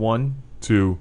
1, 2.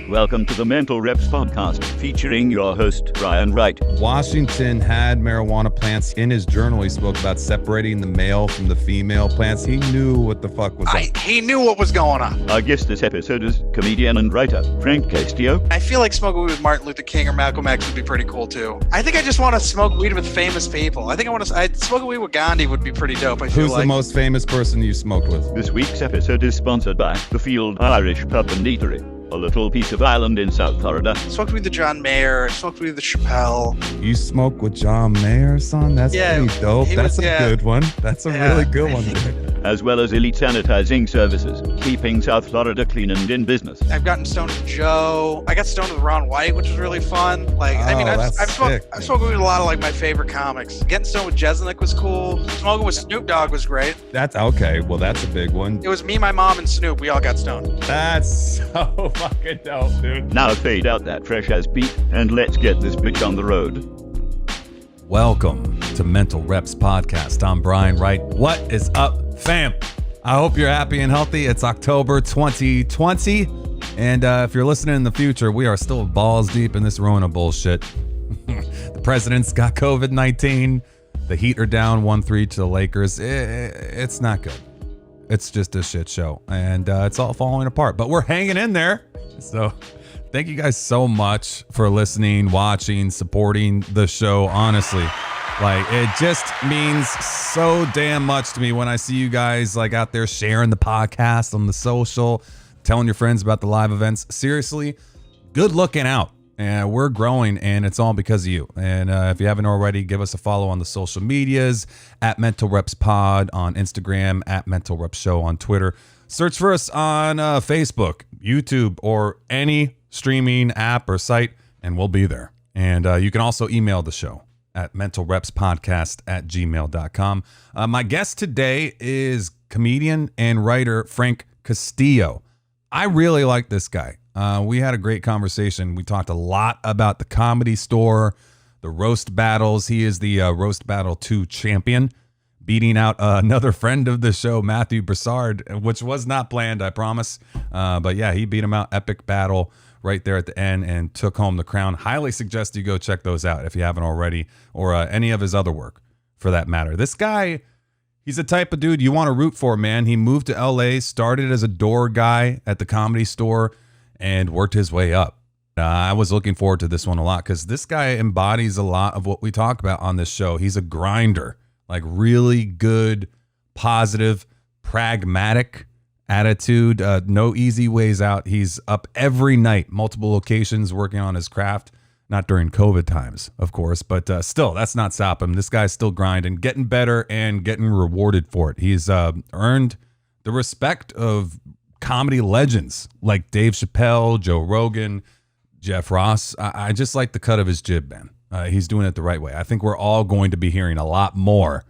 Welcome to the Mental Reps podcast, featuring your host, Brian Wright. Washington had marijuana plants. In his journal, he spoke about separating the male from the female plants. He knew what the fuck was up. He knew what was going on. Our guest this episode is comedian and writer, Frank Castillo. I feel like smoking weed with Martin Luther King or Malcolm X would be pretty cool, too. I think I just want to smoke weed with famous people. I think smoking weed with Gandhi would be pretty dope, I feel Who's the most famous person you smoked with? This week's episode is sponsored by The Field Irish Pub Eatery, a little piece of island in South Florida. Smoked weed with John Mayer, smoked weed with Chappelle. You smoke with John Mayer, son? That's pretty dope. That's a good one. That's a really good one. As well as elite sanitizing services, keeping South Florida clean and in business. I've gotten stoned with Joe. I got stoned with Ron White, which was really fun. I've smoked with a lot of my favorite comics. Getting stoned with Jeselnik was cool. Smoking with Snoop Dogg was great. That's okay. Well, that's a big one. It was me, my mom, and Snoop. We all got stoned. That's so fucking dope, dude. Now fade out that fresh ass beat and let's get this bitch on the road. Welcome to Mental Reps Podcast. I'm Brian Wright. What is up, fam? I hope you're happy and healthy. It's October 2020. And if you're listening in the future, we are still balls deep in this Rona bullshit. The president's got COVID-19. The Heat are down 1-3 to the Lakers. It's not good. It's just a shit show. And it's all falling apart. But we're hanging in there. So thank you guys so much for listening, watching, supporting the show. Honestly, it just means so damn much to me when I see you guys out there sharing the podcast on the social, telling your friends about the live events. Seriously, good looking out. And we're growing, and it's all because of you. And if you haven't already, give us a follow on the social medias, at Mental Reps Pod on Instagram, at Mental Reps Show on Twitter. Search for us on Facebook, YouTube, or any streaming app or site, and we'll be there. And you can also email the show at mentalrepspodcast@gmail.com. My guest today is comedian and writer Frank Castillo. I really like this guy. We had a great conversation. We talked a lot about the Comedy Store, the roast battles. He is the Roast Battle 2 champion, beating out another friend of the show, Matthew Broussard, which was not planned, I promise. But yeah, he beat him out. Epic battle right there at the end and took home the crown. Highly suggest you go check those out if you haven't already, or any of his other work for that matter. This guy, he's the type of dude you want to root for, man. He moved to LA, started as a door guy at the Comedy Store, and worked his way up. I was looking forward to this one a lot because this guy embodies a lot of what we talk about on this show. He's a grinder, really good, positive, pragmatic attitude. No easy ways out. He's up every night, multiple locations, working on his craft. Not during COVID times, of course, but still, that's not stopping him. This guy's still grinding, getting better, and getting rewarded for it. He's earned the respect of comedy legends like Dave Chappelle, Joe Rogan, Jeff Ross. I just like the cut of his jib, man. He's doing it the right way. I think we're all going to be hearing a lot more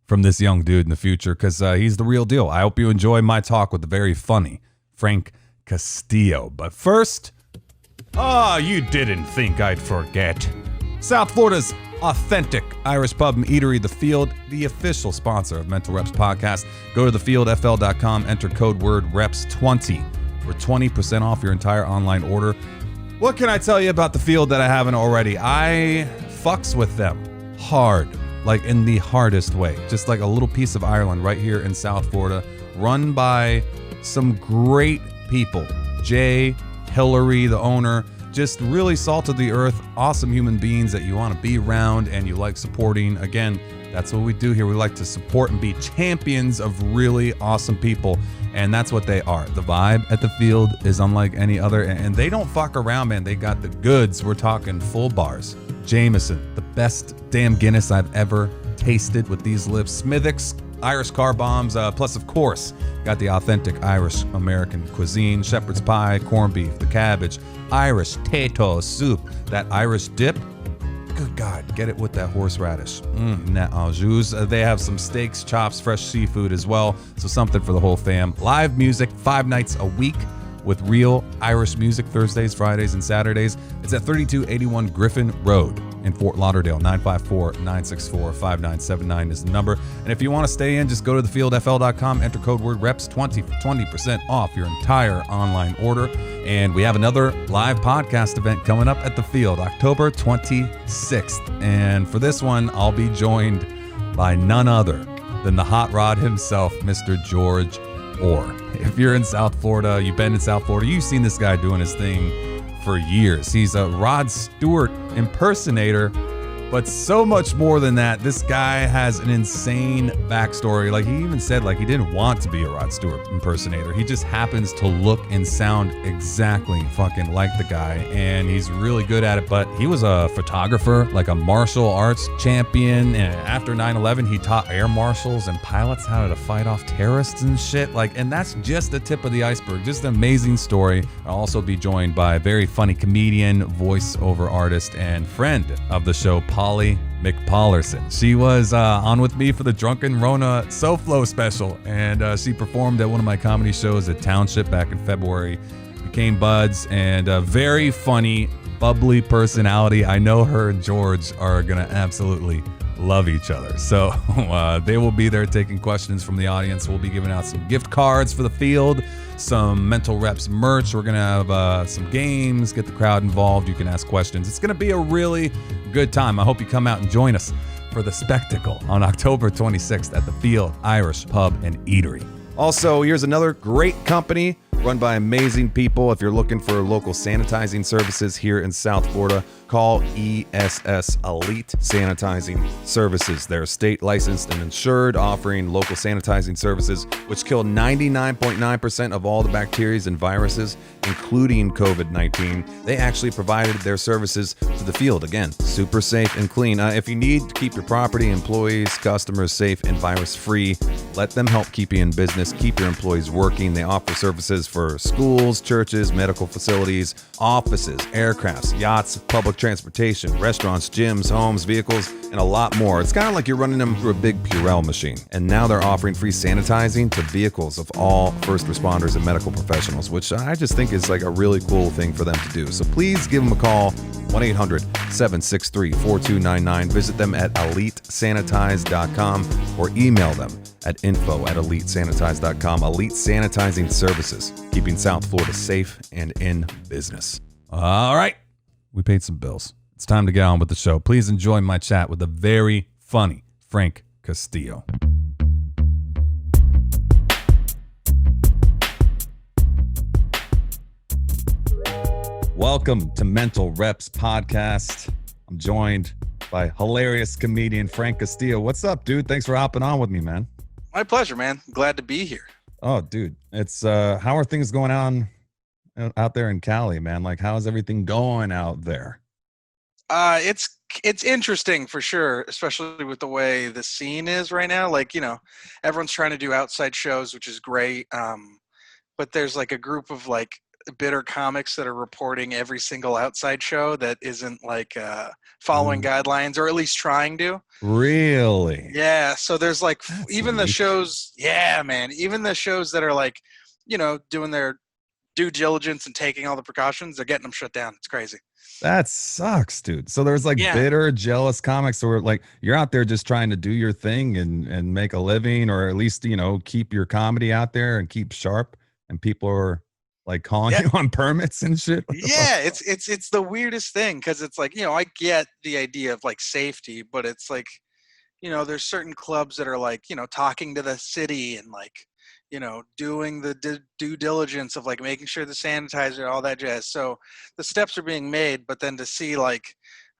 from this young dude in the future because he's the real deal. I hope you enjoy my talk with the very funny Frank Castillo. But first, you didn't think I'd forget. South Florida's authentic Irish Pub Eatery, The Field, the official sponsor of Mental Reps Podcast. Go to thefieldfl.com, enter code word REPS20 for 20% off your entire online order. What can I tell you about The Field that I haven't already? I fucks with them hard, in the hardest way. Just like a little piece of Ireland right here in South Florida, run by some great people. Jay, Hillary, the owner, just really salt of the earth, awesome human beings that you want to be around and you like supporting. Again, that's what we do here. We like to support and be champions of really awesome people, and that's what they are. The vibe at The Field is unlike any other, and they don't fuck around, man. They got the goods. We're talking full bars. Jameson, the best damn Guinness I've ever tasted with these lips. Smithwick's Irish car bombs, plus of course got the authentic Irish American cuisine, shepherd's pie, corned beef, the cabbage, Irish tato soup, that Irish dip. Good God, get it with that horseradish. They have some steaks, chops, fresh seafood as well, so something for the whole fam. Live music 5 nights a week with real Irish music, Thursdays, Fridays, and Saturdays. It's at 3281 Griffin Road in Fort Lauderdale. 954-964-5979 is the number. And if you want to stay in, just go to thefieldfl.com, enter code word REPS20 for 20% off your entire online order. And we have another live podcast event coming up at the Field, October 26th. And for this one, I'll be joined by none other than the hot rod himself, Mr. George Orr. If you're in South Florida, you've been in South Florida, you've seen this guy doing his thing for years. He's a Rod Stewart impersonator, but so much more than that. This guy has an insane backstory. Like, he even said, like, he didn't want to be a Rod Stewart impersonator. He just happens to look and sound exactly fucking like the guy, and he's really good at it. But he was a photographer, like a martial arts champion, and after 9/11, he taught air marshals and pilots how to fight off terrorists and shit. Like, and that's just the tip of the iceberg. Just an amazing story. I'll also be joined by a very funny comedian, voiceover artist, and friend of the show, Polly McPollerson. She was on with me for the Drunken Rona SoFlo special, and she performed at one of my comedy shows at Township back in February. Became buds, and a very funny, bubbly personality. I know her and George are gonna absolutely love each other. So they will be there taking questions from the audience. We'll be giving out some gift cards for the Field, some Mental Reps merch. We're going to have some games, get the crowd involved. You can ask questions. It's going to be a really good time. I hope you come out and join us for the spectacle on October 26th at the Field Irish Pub and Eatery. Also, here's another great company run by amazing people. If you're looking for local sanitizing services here in South Florida, call ESS Elite Sanitizing Services. They're state licensed and insured, offering local sanitizing services which kill 99.9% of all the bacteria and viruses, including COVID-19. They actually provided their services to the Field. Again, super safe and clean. If you need to keep your property, employees, customers safe and virus-free, let them help keep you in business, keep your employees working. They offer services for schools, churches, medical facilities, offices, aircrafts, yachts, public transportation, restaurants, gyms, homes, vehicles, and a lot more. It's kind of like you're running them through a big Purell machine. And now they're offering free sanitizing to vehicles of all first responders and medical professionals, which I just think is like a really cool thing for them to do. So please give them a call, 1-800-763-4299. Visit them at elitesanitize.com or email them at info@elitesanitize.com. Elite Sanitizing Services, keeping South Florida safe and in business. All right, we paid some bills. It's time to get on with the show. Please enjoy my chat with the very funny Frank Castillo. Welcome to Mental Reps Podcast. I'm joined by hilarious comedian Frank Castillo. What's up, dude? Thanks for hopping on with me, man. My pleasure, man. Glad to be here. Oh, dude. It's how are things going on out there in Cali, man? Like, how's everything going out there? It's interesting for sure, especially with the way the scene is right now. Like, you know, everyone's trying to do outside shows, which is great. But there's like a group of like bitter comics that are reporting every single outside show that isn't like following guidelines, or at least trying to. Really? Yeah. So there's like even the weak. shows. Yeah, man. Even the shows that are like, you know, doing their due diligence and taking all the precautions, they're getting them shut down. It's crazy. That sucks, dude. So there's like bitter, jealous comics who are like, you're out there just trying to do your thing and make a living, or at least, you know, keep your comedy out there and keep sharp, and people are like calling you on permits and shit. Yeah, it's the weirdest thing, because it's like, you know, I get the idea of like safety, but it's like, you know, there's certain clubs that are like, you know, talking to the city and like, you know, doing the due diligence of like making sure the sanitizer, all that jazz. So the steps are being made, but then to see like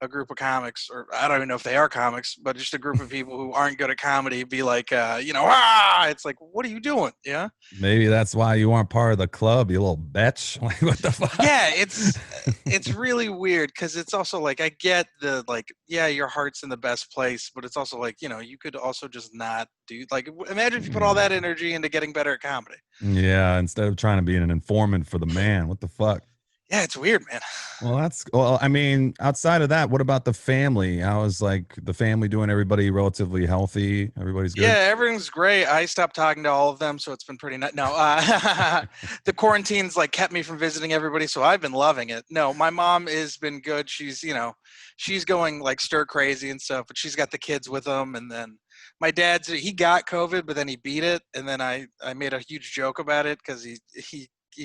a group of comics, or I don't even know if they are comics, but just a group of people who aren't good at comedy be like, you know, it's like, what are you doing? Yeah. Maybe that's why you aren't part of the club, you little bitch. Like, what the fuck? Yeah, it's really weird, because it's also like, I get the like, yeah, your heart's in the best place, but it's also like, you know, you could also just not do, like, imagine if you put all that energy into getting better at comedy. Yeah, instead of trying to be an informant for the man. What the fuck? Yeah, it's weird, man. Well, I mean, outside of that, what about the family? How is like the family doing? Everybody relatively healthy? Everybody's Yeah, good? everything's great. I stopped talking to all of them, so it's been pretty nice. No, the quarantines like kept me from visiting everybody, so I've been loving it. No, my mom has been good. She's, she's going like stir crazy and stuff, but she's got the kids with them. And then my dad's he got COVID, but then he beat it. And then I made a huge joke about it because he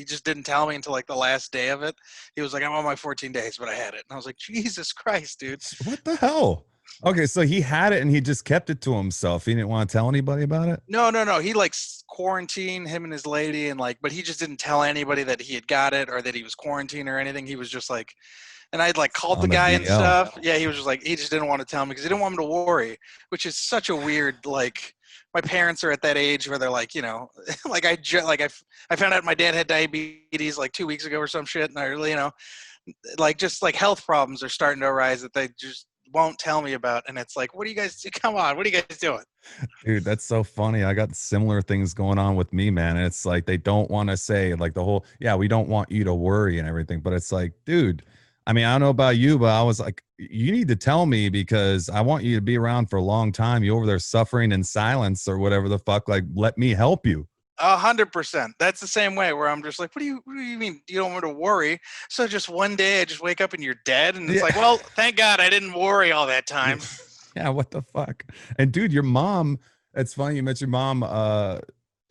just didn't tell me until like the last day of it. He was like, "I'm on my 14 days, but I had it." And I was like, "Jesus Christ, dude." What the hell? Okay, so he had it and he just kept it to himself. He didn't want to tell anybody about it? No, no, no. He like quarantined him and his lady, and like, but he just didn't tell anybody that he had got it or that he was quarantined or anything. He was just like, and I'd like called the On the guy and DL. stuff. Yeah, he was just like, he just didn't want to tell me because he didn't want him to worry, which is such a weird like. My parents are at that age where they're like, like I found out my dad had diabetes like 2 weeks ago or some shit, and I really, like just like health problems are starting to arise that they just won't tell me about, and it's like, what do you guys do? Come on, what are you guys doing? Dude, that's so funny. I got similar things going on with me, man. And it's like they don't want to say like the whole, yeah, we don't want you to worry and everything. But it's like, dude, I mean, I don't know about you, but I was like, you need to tell me because I want you to be around for a long time. You over there suffering in silence or whatever the fuck. Like, let me help you. 100%. That's the same way where I'm just like, what do you mean you don't want to worry? So just one day I just wake up and you're dead. And it's Yeah. like, well, thank God I didn't worry all that time. Yeah, what the fuck? And dude, your mom, it's funny you mentioned your mom,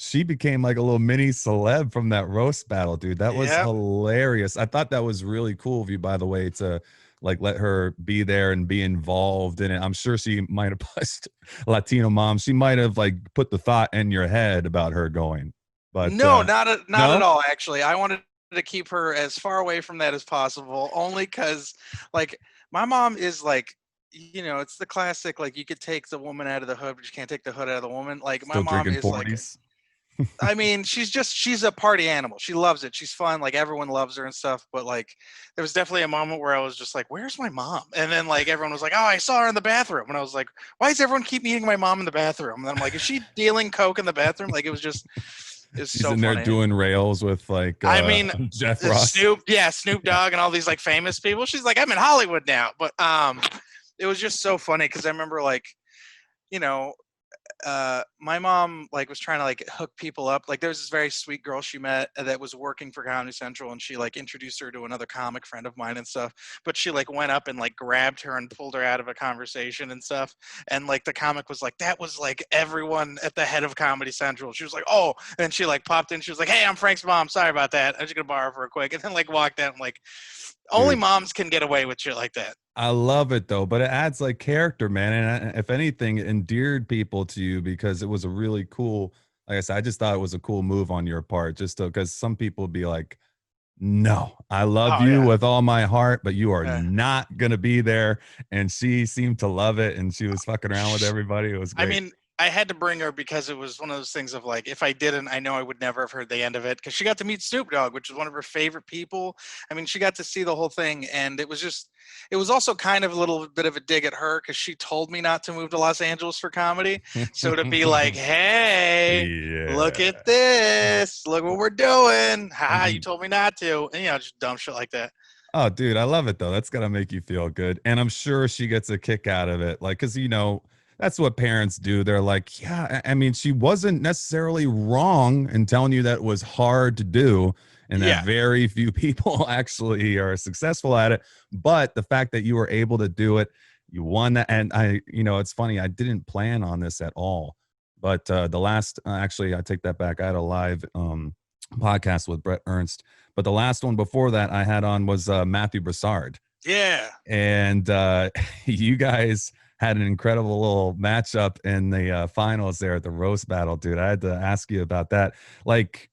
she became like a little mini celeb from that roast battle, dude. That was Yeah. hilarious. I thought that was really cool of you, by the way, to like let her be there and be involved in it. I'm sure she might have pushed Latino mom. She might have like put the thought in your head about her going, but No, not at no. all, actually. I wanted to keep her as far away from that as possible, only because like my mom is like, it's the classic, like you could take the woman out of the hood, but you can't take the hood out of the woman. Like my Still mom drinking is like, 40s. I mean, she's a party animal. She loves it. She's fun. Like everyone loves her and stuff. But like, there was definitely a moment where I was just like, "Where's my mom?" And then like everyone was like, "Oh, I saw her in the bathroom." And I was like, "Why does everyone keep meeting my mom in the bathroom?" And then I'm like, "Is she dealing coke in the bathroom?" Like it was She's so in there funny. doing rails with like I mean, Jeff Ross. Snoop Dogg, and all these like famous people. She's like, "I'm in Hollywood now." But it was just so funny because I remember like, you know, my mom like was trying to like hook people up. Like there was this very sweet girl she met that was working for Comedy Central, and she like introduced her to another comic friend of mine and stuff. But she like went up and like grabbed her and pulled her out of a conversation and stuff. And like the comic was like, "That was like everyone at the head of Comedy Central." She was like, "Oh," and she like popped in. She was like, "Hey, I'm Frank's mom. Sorry about that. I'm just gonna borrow for a quick." And then like walked out. And like only Dude, moms can get away with shit like that. I love it though, but it adds like character, man. And if anything, it endeared people to you because it was a really cool. Like I said, I just thought it was a cool move on your part, just because some people would be like, "No, I love Oh you yeah. with all my heart, but you are Yeah. not gonna be there." And she seemed to love it, and she was fucking around with everybody. It was I great. mean, I had to bring her because it was one of those things of like, if I didn't, I know I would never have heard the end of it because she got to meet Snoop Dogg, which is one of her favorite people. I mean, she got to see the whole thing, and it was also kind of a little bit of a dig at her because she told me not to move to Los Angeles for comedy. So to be like, hey, look Yeah. at this, look what we're doing. Ha, you Mhm. told me not to. And, just dumb shit like that. Oh, dude, I love it though. That's gotta make you feel good. And I'm sure she gets a kick out of it. Like, cause that's what parents do. They're like, yeah, I mean, she wasn't necessarily wrong in telling you that it was hard to do and that Yeah. very few people actually are successful at it. But the fact that you were able to do it, you won that. And it's funny, I didn't plan on this at all. But the last actually, I take that back. I had a live podcast with Brett Ernst, but the last one before that I had on was Matthew Broussard, Yeah. and you guys had an incredible little matchup in the finals there at the roast battle, dude. I had to ask you about that. Like,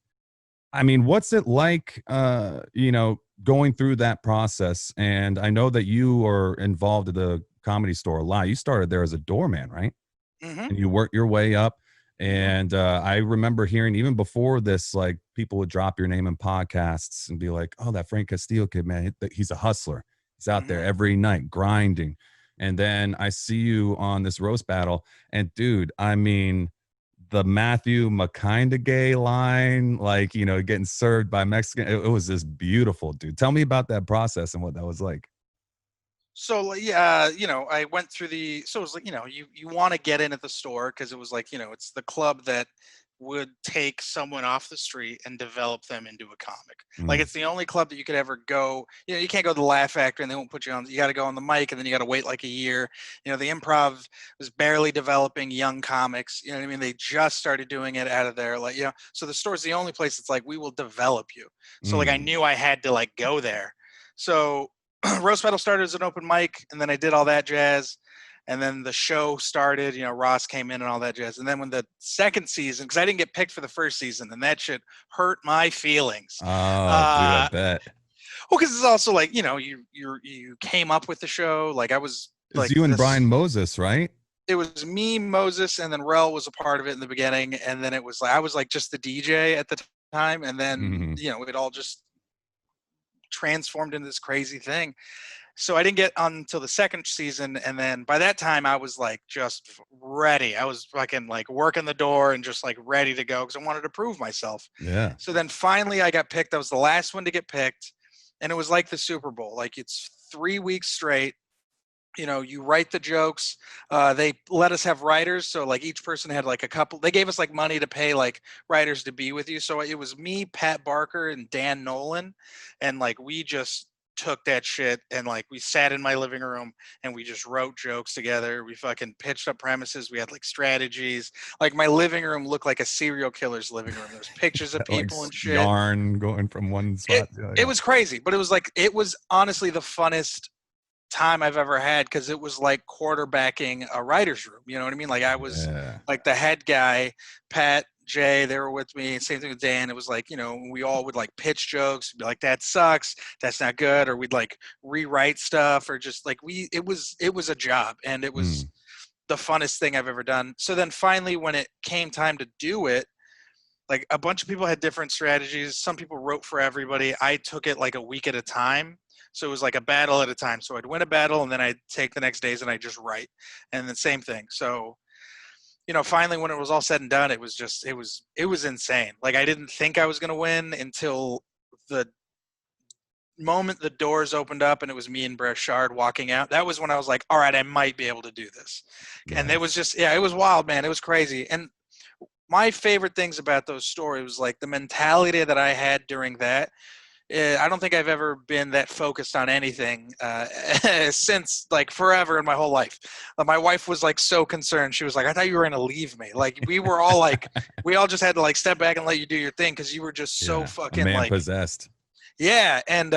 I mean, what's it like, going through that process? And I know that you are involved at the Comedy Store a lot. You started there as a doorman, right? Hmm. And you work your way up. Hmm. And I remember hearing even before this, like people would drop your name in podcasts and be like, "Oh, that Frank Castillo kid, man, he's a hustler. He's out there Hmm. every night grinding." And then I see you on this roast battle, and dude, I mean, the Matthew McConaughey line, like, you know, getting served by Mexican. It was just beautiful, dude. Tell me about that process and what that was like. So like, yeah, you know, I went through the so it was like, you know, you want to get in at the store because it was like, you know, it's the club that would take someone off the street and develop them into a comic. Like Mm, it's the only club that you could ever go. You know, you can't go to the Laugh Factory and they won't put you on. You got to go on the mic and then you got to wait like a year. You know, the Improv was barely developing young comics. You know what I mean? They just started doing it out of there. Like, you know, so the store's the only place that's like we will develop you. So like I mm. knew I had to like go there. So Roast Battle started as an open mic, and then I did all that jazz, and then the show started. You know, Ross came in and all that jazz, and then when the second season, because I didn't get picked for the first season, and that shit hurt my feelings. Oh, dude, I Uh, bet. well, because it's also like you know, you came up with the show. Like I was It's like you and this. Brian Moses, right? It was me, Moses, and then Rel was a part of it in the beginning, and then it was like I was like just the DJ at the time, and then Mhm. you know it all just transformed into this crazy thing. So I didn't get on until the second season, and then by that time I was like just ready. I was fucking like working the door and just like ready to go because I wanted to prove myself. Yeah. So then finally I got picked. I was the last one to get picked, and it was like the Super Bowl. Like it's 3 weeks straight. You know, you write the jokes. They let us have writers, so like each person had like a couple. They gave us like money to pay like writers to be with you. So it was me, Pat Barker, and Dan Nolan, and like we just took that shit and like we sat in my living room and we just wrote jokes together. We fucking pitched up premises. We had like strategies. Like my living room looked like a serial killer's living room. There was pictures of Like people and shit. yarn going from one It spot to the other. it Yeah. was crazy, but it was like it was honestly the funnest time I've ever had because it was like quarterbacking a writer's room. You know what I mean? Like I was Yeah. like the head guy, Pat, Jay, they were with me. Same thing with Dan. It was like, you know, we all would like pitch jokes, be like, that sucks, that's not good, or we'd like rewrite stuff, or just like it was a job and it was Mm. the funnest thing I've ever done. So then finally when it came time to do it, like a bunch of people had different strategies. Some people wrote for everybody. I took it like a week at a time. So it was like a battle at a time. So I'd win a battle and then I'd take the next days and I just write. And the same thing. So, you know, finally when it was all said and done, it was insane. Like I didn't think I was gonna win until the moment the doors opened up and it was me and Brashard walking out. That was when I was like, all right, I might be able to do this. And it was Nice. just, yeah, it was wild, man. It was crazy. And my favorite things about those stories was like the mentality that I had during that. I don't think I've ever been that focused on anything since like forever in my whole life. My wife was like so concerned. She was like, I thought you were going to leave me. Like we were all like, we all just had to like step back and let you do your thing because you were just so Yeah. A fucking man like, possessed. yeah. And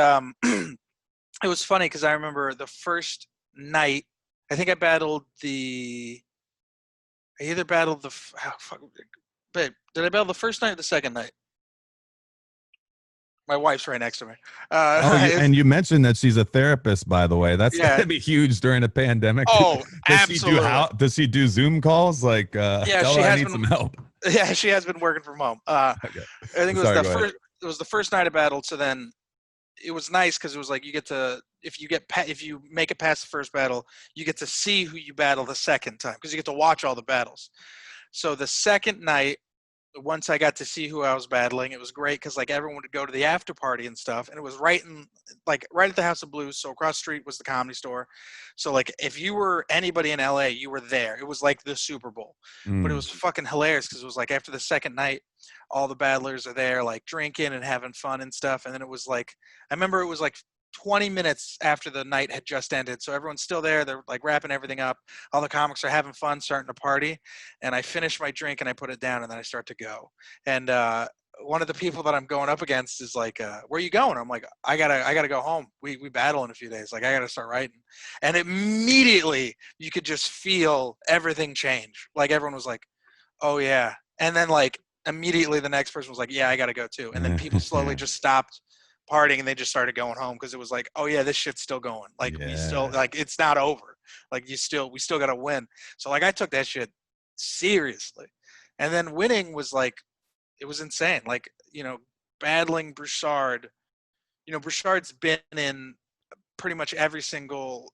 it was funny because I remember the first night, I think I either battled babe, did I battle the first night or the second night? My wife's right next to me. Oh, It's, and you mentioned that she's a therapist, by the way. That's got yeah. to be huge during a pandemic. Oh, Does she do absolutely. does she do Zoom calls? Like, Yeah, tell she her I has need been. some help. Yeah, she has been working from home. Okay. I think it was Sorry, the go ahead. first. It was the first night I battled. So then it was nice because it was like you get to if you make it past the first battle, you get to see who you battle the second time because you get to watch all the battles. So the second night, once I got to see who I was battling, it was great because like everyone would go to the after party and stuff, and it was right at the House of Blues. So across the street was the Comedy Store. So like if you were anybody in LA, you were there. It was like the Super Bowl, but it Mm. was fucking hilarious because it was like after the second night, all the battlers are there like drinking and having fun and stuff, and then it was like I remember it was like 20 minutes after the night had just ended. So everyone's still there. They're like wrapping everything up. All the comics are having fun, starting to party. And I finish my drink and I put it down and then I start to go. And one of the people that I'm going up against is like, "Where are you going?" I'm like, "I gotta go home. We battle in a few days. Like, I gotta start writing." And immediately you could just feel everything change. Like everyone was like, "Oh yeah," and then like immediately the next person was like, "Yeah, I gotta go too." And then people slowly just stopped partying and they just started going home because it was like, "Oh yeah, this shit's still going. Like we still Yeah. like it's not over. Like we still gotta win." So like I took that shit seriously. And then winning was like it was insane. Like, you know, battling Broussard. You know, Broussard's been in pretty much every single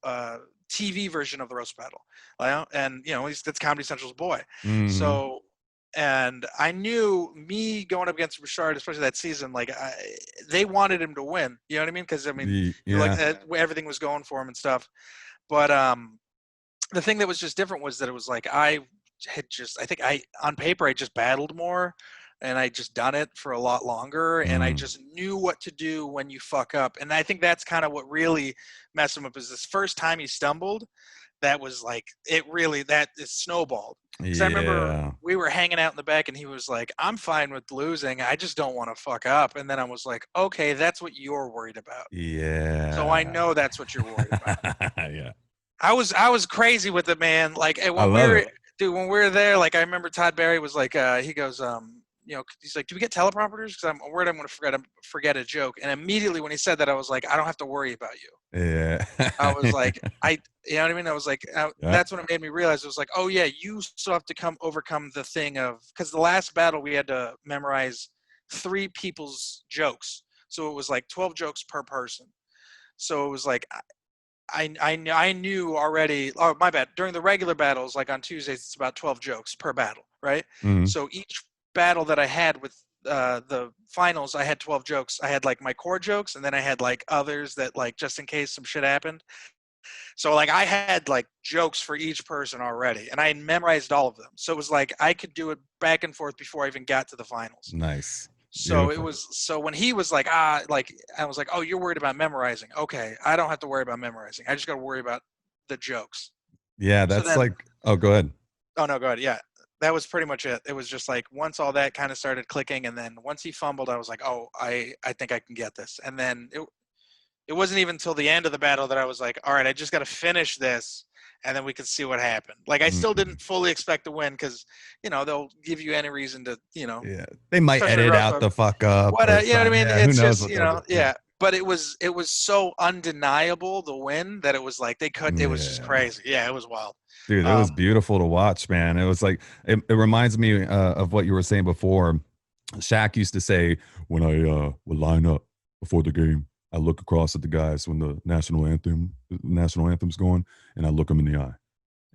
TV version of the roast battle. And you know, that's Comedy Central's boy. Hmm. So And I knew me going up against Bouchard, especially that season, like they wanted him to win. You know what I mean? Because I mean, like everything was going for him and stuff. But the thing that was just different was that it was like I think on paper I just battled more, and I just done it for a lot longer, and I just knew what to do when you fuck up. And I think that's kind of what really messed him up, is this first time he stumbled. That was like that is snowballed. Because I remember we were hanging out in the back, and he was like, "I'm fine with losing. I just don't want to fuck up." And then I was like, "Okay, that's what you're worried about." Yeah. So I know that's what you're worried about. Yeah. I was crazy with it, man. Like when when we were there, like I remember Todd Barry was like, he goes, he's like, "Do we get teleprompters? Because I'm worried I'm going to forget a joke." And immediately when he said that, I was like, "I don't have to worry about you." Yeah. I was like, you know what I mean? I was like, that's when it made me realize. It was like, oh yeah, you still have to overcome the thing of, because the last battle we had to memorize 3 people's jokes. So it was like 12 jokes per person. So it was like, I knew already. Oh, my bad. During the regular battles, like on Tuesdays, it's about 12 jokes per battle, right? Mhm. So each battle that I had with the finals, I had 12 jokes. I had like my core jokes, and then I had like others that like just in case some shit happened. So like I had like jokes for each person already, and I had memorized all of them. So it was like I could do it back and forth before I even got to the finals. Nice. So Beautiful. so when he was like, like I was like, "Oh, you're worried about memorizing. Okay, I don't have to worry about memorizing. I just got to worry about the jokes." Yeah, So that's then, like, oh, go ahead. oh no, go ahead. Yeah, that was pretty much it. It was just like once all that kind of started clicking, and then once he fumbled, I was like, "Oh, I think I can get this." And then it wasn't even until the end of the battle that I was like, all right, I just got to finish this, and then we can see what happened. Like I still didn't fully expect to win, because they'll give you any reason to Yeah. They might especially edit roast out the fuck up what or you know what I something. mean. Yeah, who It's knows just what they'll do. yeah. But it was so undeniable, the win, that it was like it was just Yeah. crazy. Yeah, it was wild. Dude, it was beautiful to watch, man. It was like it reminds me of what you were saying before. Shaq used to say, when I would line up before the game, I look across at the guys when the national anthem's going, and I look them in the eye.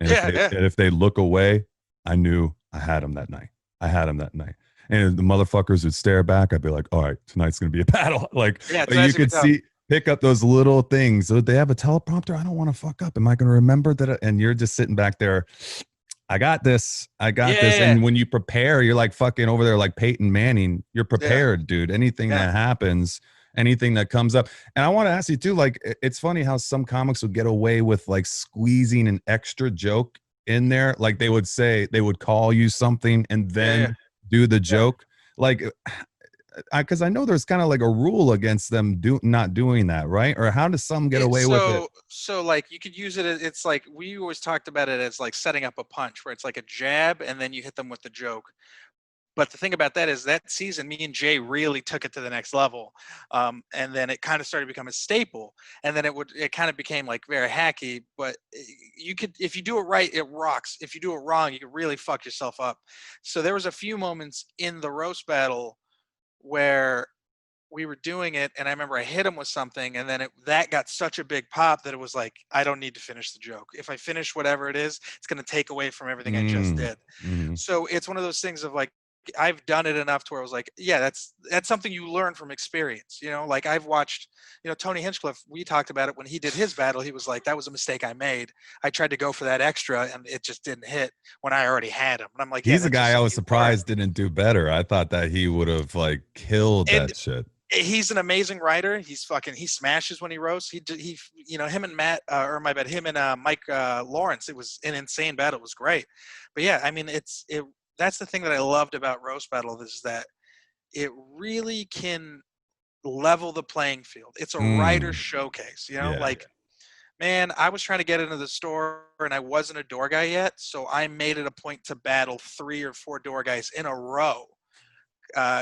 And Yeah, yeah. if they look away, I knew I had them that night. I had them that night. And the motherfuckers would stare back. I'd be like, all right, tonight's gonna be a battle. Like, Yeah, but you could pick up those little things. So they have a teleprompter. I don't want to fuck up. Am I gonna remember that? And you're just sitting back there. I got this. I got this. Yeah. And when you prepare, you're like fucking over there like Peyton Manning. You're Yeah. prepared, dude. Anything that happens, anything that comes up. And I want to ask you too, like, it's funny how some comics would get away with like squeezing an extra joke in there. Like they would call you something and then do the joke. Like, because I know there's kind of like a rule against them not doing that, right? Or how does some get away with it? So like you could use it. It's like we always talked about it as like setting up a punch, where it's like a jab and then you hit them with the joke. But the thing about that is that season, me and Jay really took it to the next level, and then it kind of started to become a staple. And then it kind of became like very hacky. But you could, if you do it right, it rocks. If you do it wrong, you could really fuck yourself up. So there was a few moments in the roast battle where we were doing it, and I remember I hit him with something, and then that got such a big pop that it was like, I don't need to finish the joke. If I finish whatever it is, it's going to take away from everything I just did. So it's one of those things of like, I've done it enough to where I was like, yeah, that's something you learn from experience. Like I've watched, Tony Hinchcliffe, we talked about it when he did his battle. He was like, that was a mistake I made. I tried to go for that extra and it just didn't hit when I already had him. And I'm like, he's a guy I was surprised didn't do better. I thought that he would have like killed that shit. He's an amazing writer. He smashes when he roasts. Him and Matt, him and Mike Lawrence, it was an insane battle. It was great. But yeah, I mean, that's the thing that I loved about roast battle, is that it really can level the playing field. It's a writer showcase, man, I was trying to get into the store and I wasn't a door guy yet. So I made it a point to battle 3 or 4 door guys in a row,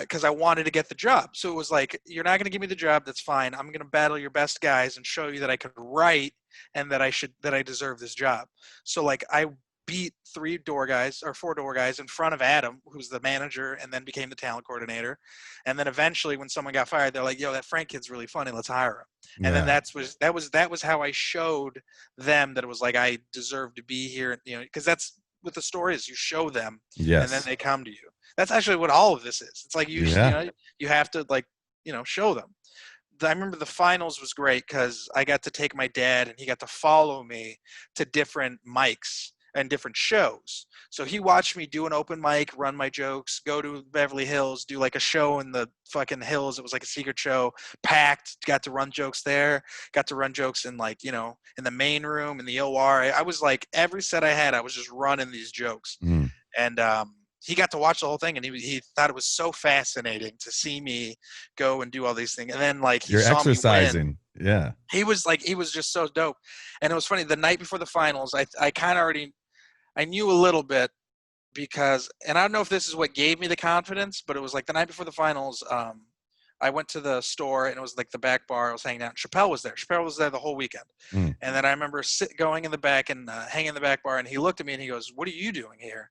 because I wanted to get the job. So it was like, you're not going to give me the job. That's fine. I'm going to battle your best guys and show you that I could write and that I deserve this job. So like I beat 3 door guys or 4 door guys in front of Adam, who's the manager and then became the talent coordinator. And then eventually when someone got fired, they're like, yo, that Frank kid's really funny. Let's hire him. And then that was how I showed them that it was like, I deserve to be here, because that's with the story is you show them, and then Yes. they come to you. That's actually what all of this is. It's like you Yeah. know, you have to like, show them. I remember the finals was great because I got to take my dad and he got to follow me to different mics and different shows. So he watched me do an open mic, run my jokes, go to Beverly Hills, do like a show in the fucking hills. It was like a secret show, packed, got to run jokes there, got to run jokes in like, in the main room, in the OR. I was like, every set I had, I was just running these jokes. Mm. And he got to watch the whole thing, and he thought it was so fascinating to see me go and do all these things. And then like he You're saw me win. exercising. Yeah. He was just so dope. And it was funny, the night before the finals, I kind of already, I knew a little bit because, and I don't know if this is what gave me the confidence, but it was like the night before the finals, I went to the store and it was like the back bar. I was hanging out. Chappelle was there. Chappelle was there the whole weekend. Mm. And then I remember going in the back and hanging in the back bar, and he looked at me and he goes, "What are you doing here?"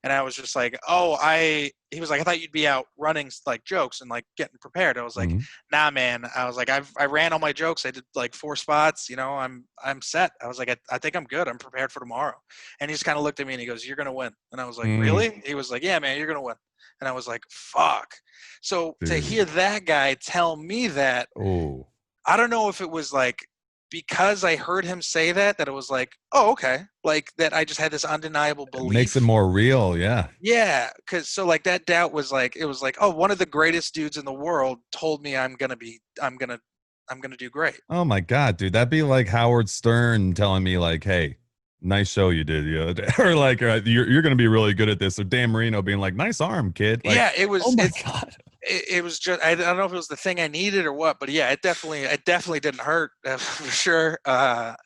And I was just like, he was like, "I thought you'd be out running like jokes and like getting prepared." I was like, Mm. "Nah, man." I was like, I ran all my jokes. I did like 4 spots, I'm set. I was like, I think I'm good. I'm prepared for tomorrow. And he just kind of looked at me and he goes, "You're going to win." And I was like, Mm. "Really?" He was like, "Yeah, man, you're going to win." And I was like, fuck. So to Dude. hear that guy tell me that, Oh. I don't know if it was like, because I heard him say that it was like, oh, okay. Like that I just had this undeniable It makes it belief. more real. Yeah. Yeah. Cause so like that doubt was like, it was like, oh, one of the greatest dudes in the world told me I'm going to do great. Oh my God, dude. That'd be like Howard Stern telling me, like, hey, nice show you did the other day. Or like, you're going to be really good at this. Or Dan Marino being like, nice arm, kid. Like, Yeah. oh my God. It was just, I don't know if it was the thing I needed or what, but yeah, it definitely didn't hurt for sure. But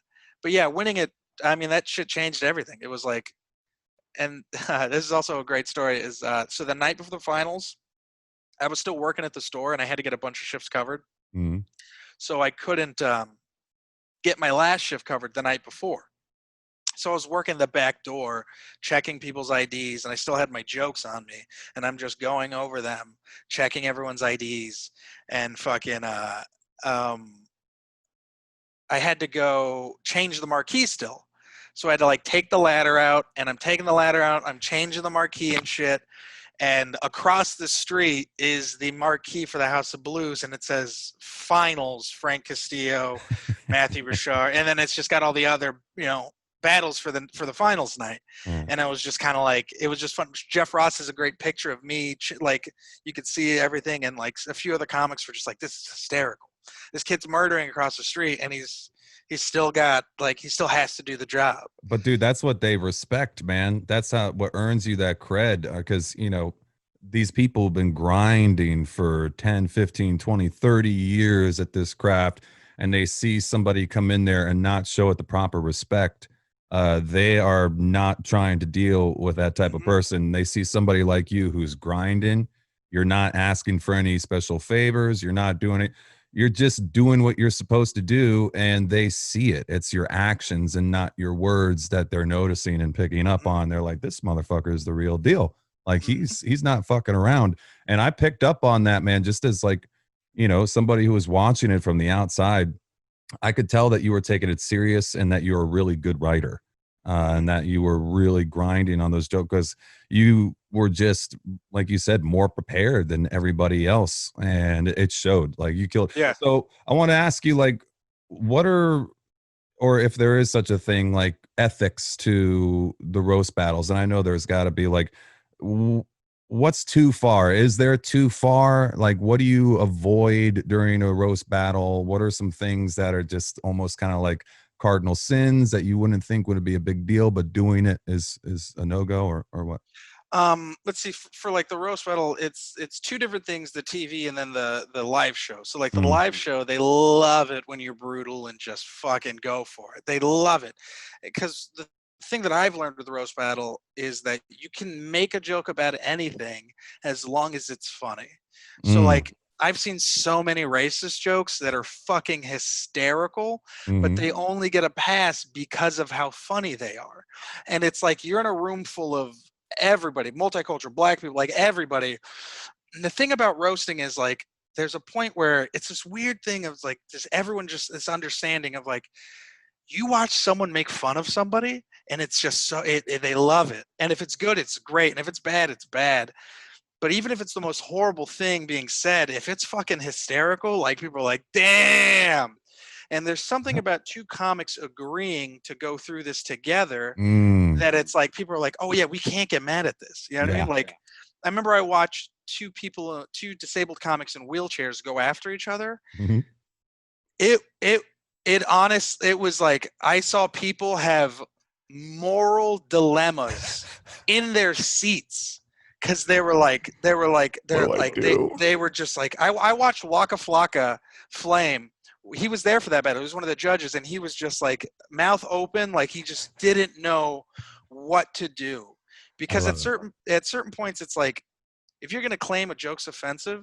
yeah, winning it, I mean, that shit changed everything. It was like, and this is also a great story is, so the night before the finals, I was still working at the store and I had to get a bunch of shifts covered. Mm. So I couldn't get my last shift covered the night before. So I was working the back door, checking people's IDs, and I still had my jokes on me. And I'm just going over them, checking everyone's IDs, and fucking. I had to go change the marquee still, so I had to like take the ladder out, and I'm taking the ladder out. I'm changing the marquee and shit. And across the street is the marquee for the House of Blues, and it says "Finals: Frank Castillo, Matthew Richard," and then it's just got all the other, battles for the finals night. Mm. And I was just kind of like, it was just fun. Jeff Ross has a great picture of me, like you could see everything, and like a few other comics were just like, "This is hysterical. This kid's murdering across the street, and he's still got like he still has to do the job." But dude, that's what they respect, man. That's what earns you that cred. Because, these people have been grinding for 10, 15, 20, 30 years at this craft, and they see somebody come in there and not show it the proper respect. They are not trying to deal with that type of Mm-hmm. person. They see somebody like you who's grinding. You're not asking for any special favors. You're not doing it. You're just doing what you're supposed to do, and they see it. It's your actions and not your words that they're noticing and picking up on. They're like, this motherfucker is the real deal. Like he's not fucking around. And I picked up on that, man, just as like, somebody who was watching it from the outside. I could tell that you were taking it serious and that you're a really good writer, and that you were really grinding on those jokes because you were just, like you said, more prepared than everybody else. And it showed. Like you killed. Yeah. So I want to ask you, like, what are, or if there is such a thing, like ethics to the roast battles? And I know there's got to be like, what's too far? Is there too far? Like, what do you avoid during a roast battle? What are some things that are just almost kind of like cardinal sins that you wouldn't think would be a big deal, but doing it is a no-go, or what? Let's see, for like the roast battle, it's 2 different things: the TV and then the live show. So like the Mhm. live show, they love it when you're brutal and just fucking go for it. They love it because the thing that I've learned with the roast battle is that you can make a joke about anything as long as it's funny. So Mm. like I've seen so many racist jokes that are fucking hysterical, but Mhm. they only get a pass because of how funny they are. And it's like you're in a room full of everybody, multicultural, black people, like everybody. And the thing about roasting is like there's a point where it's this weird thing of like, does everyone just this understanding of like you watch someone make fun of somebody and it's just so they love it. And if it's good, it's great. And if it's bad, it's bad. But even if it's the most horrible thing being said, if it's fucking hysterical, like people are like, damn. And there's something about two comics agreeing to go through this together that it's like people are like, oh yeah, we can't get mad at this. You know what I mean? Like, I remember I watched two disabled comics in wheelchairs go after each other. It was like I saw people have moral dilemmas in their seats because they were just like I watched Waka Flocka Flame. He was there for that battle. He was one of the judges, and he was just like mouth open, like he just didn't know what to do. Because at certain points, it's like if you're gonna claim a joke's offensive,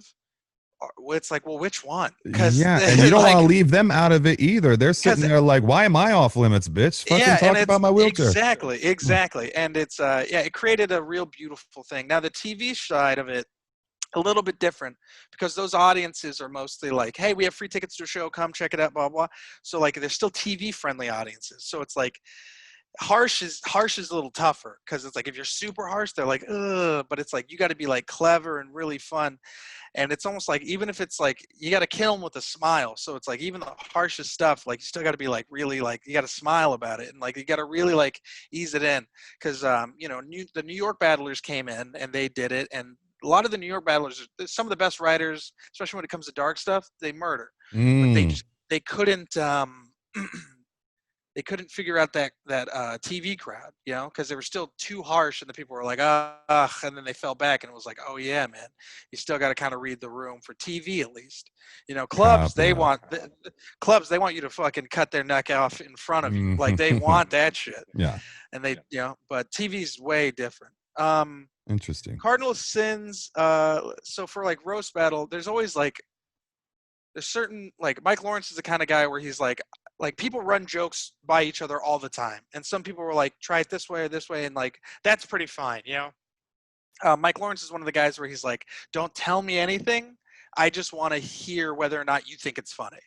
it's like, well, which one? Because and you don't want to leave them out of it either. They're sitting there like, why am I off limits, bitch? Fucking talk about my wheelchair. Exactly. And it's it created a real beautiful thing. Now the TV side of it, a little bit different, because those audiences are mostly like, hey, we have free tickets to a show, come check it out, blah blah. So like they're still TV friendly audiences. So it's like harsh is a little tougher, because it's like if you're super harsh, they're like, ugh, but it's like you got to be like clever and really fun. And it's almost like, even if it's like you got to kill them with a smile. So it's like even the harshest stuff, like you still got to be like really like you got to smile about it, and like you got to really like ease it in, because the New York battlers came in and they did it, and a lot of the New York battlers, some of the best writers, especially when it comes to dark stuff, they murder. But they couldn't they couldn't figure out that TV crowd, because they were still too harsh, and the people were like, ugh, and then they fell back, and it was like, oh yeah, man, you still got to kind of read the room for TV at least. Clubs, they want you to fucking cut their neck off in front of you, like they want that shit. Yeah, and they, but TV's way different. Interesting. Cardinal sins. So for like roast battle, there's always like, there's certain, like Mike Lawrence is the kind of guy where he's like people run jokes by each other all the time, and some people were like, try it this way or this way, and like that's pretty fine, Mike Lawrence is one of the guys where he's like, don't tell me anything, I just want to hear whether or not you think it's funny,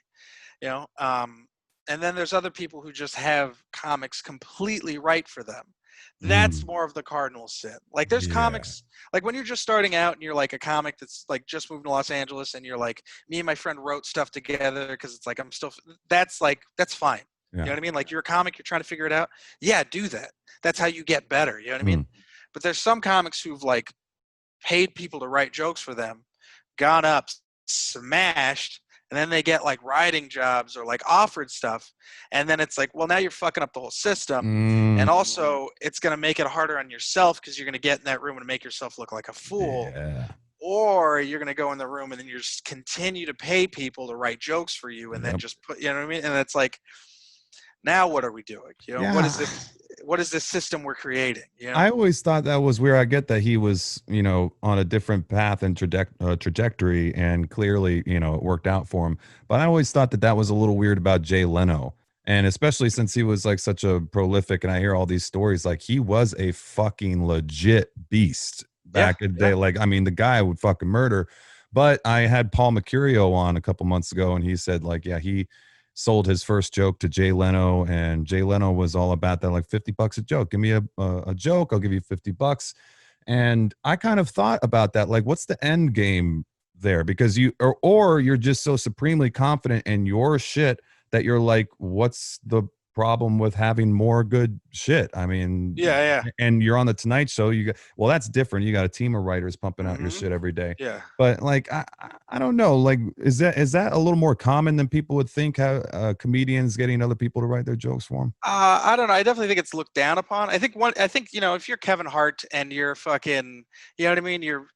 and then there's other people who just have comics completely right for them. That's more of the cardinal sin. Like there's comics, like when you're just starting out and you're like a comic that's like just moved to Los Angeles, and you're like, me and my friend wrote stuff together because it's like that's fine. You know what I mean? Like you're a comic, you're trying to figure it out. Yeah, do that. That's how you get better. You know what I mean? But there's some comics who've like paid people to write jokes for them, gone up, smashed, and then they get like writing jobs or like offered stuff, and then it's like, well, now you're fucking up the whole system, and also it's going to make it harder on yourself, because you're going to get in that room and make yourself look like a fool, or you're going to go in the room and then you just continue to pay people to write jokes for you, and then just put, you know what I mean? And it's like, now what are we doing? What is this system we're creating? I always thought that was weird. I get that he was, on a different path and trajectory, and clearly, it worked out for him. But I always thought that was a little weird about Jay Leno. And especially since he was like such a prolific, and I hear all these stories, like he was a fucking legit beast back in the day. Like, I mean, the guy would fucking murder. But I had Paul Mercurio on a couple months ago, and he said like, yeah, he sold his first joke to Jay Leno, and Jay Leno was all about that, like $50 a joke. Give me a joke, I'll give you $50. And I kind of thought about that, like, what's the end game there? Because or you're just so supremely confident in your shit that you're like, what's the problem with having more good shit? I mean, and you're on the Tonight Show, well, that's different. You got a team of writers pumping out your shit every day. But like, I don't know, like, is that a little more common than people would think, how comedians getting other people to write their jokes for them? I don't know. I definitely think it's looked down upon. I think if you're Kevin Hart and you're fucking, you know what I mean, you're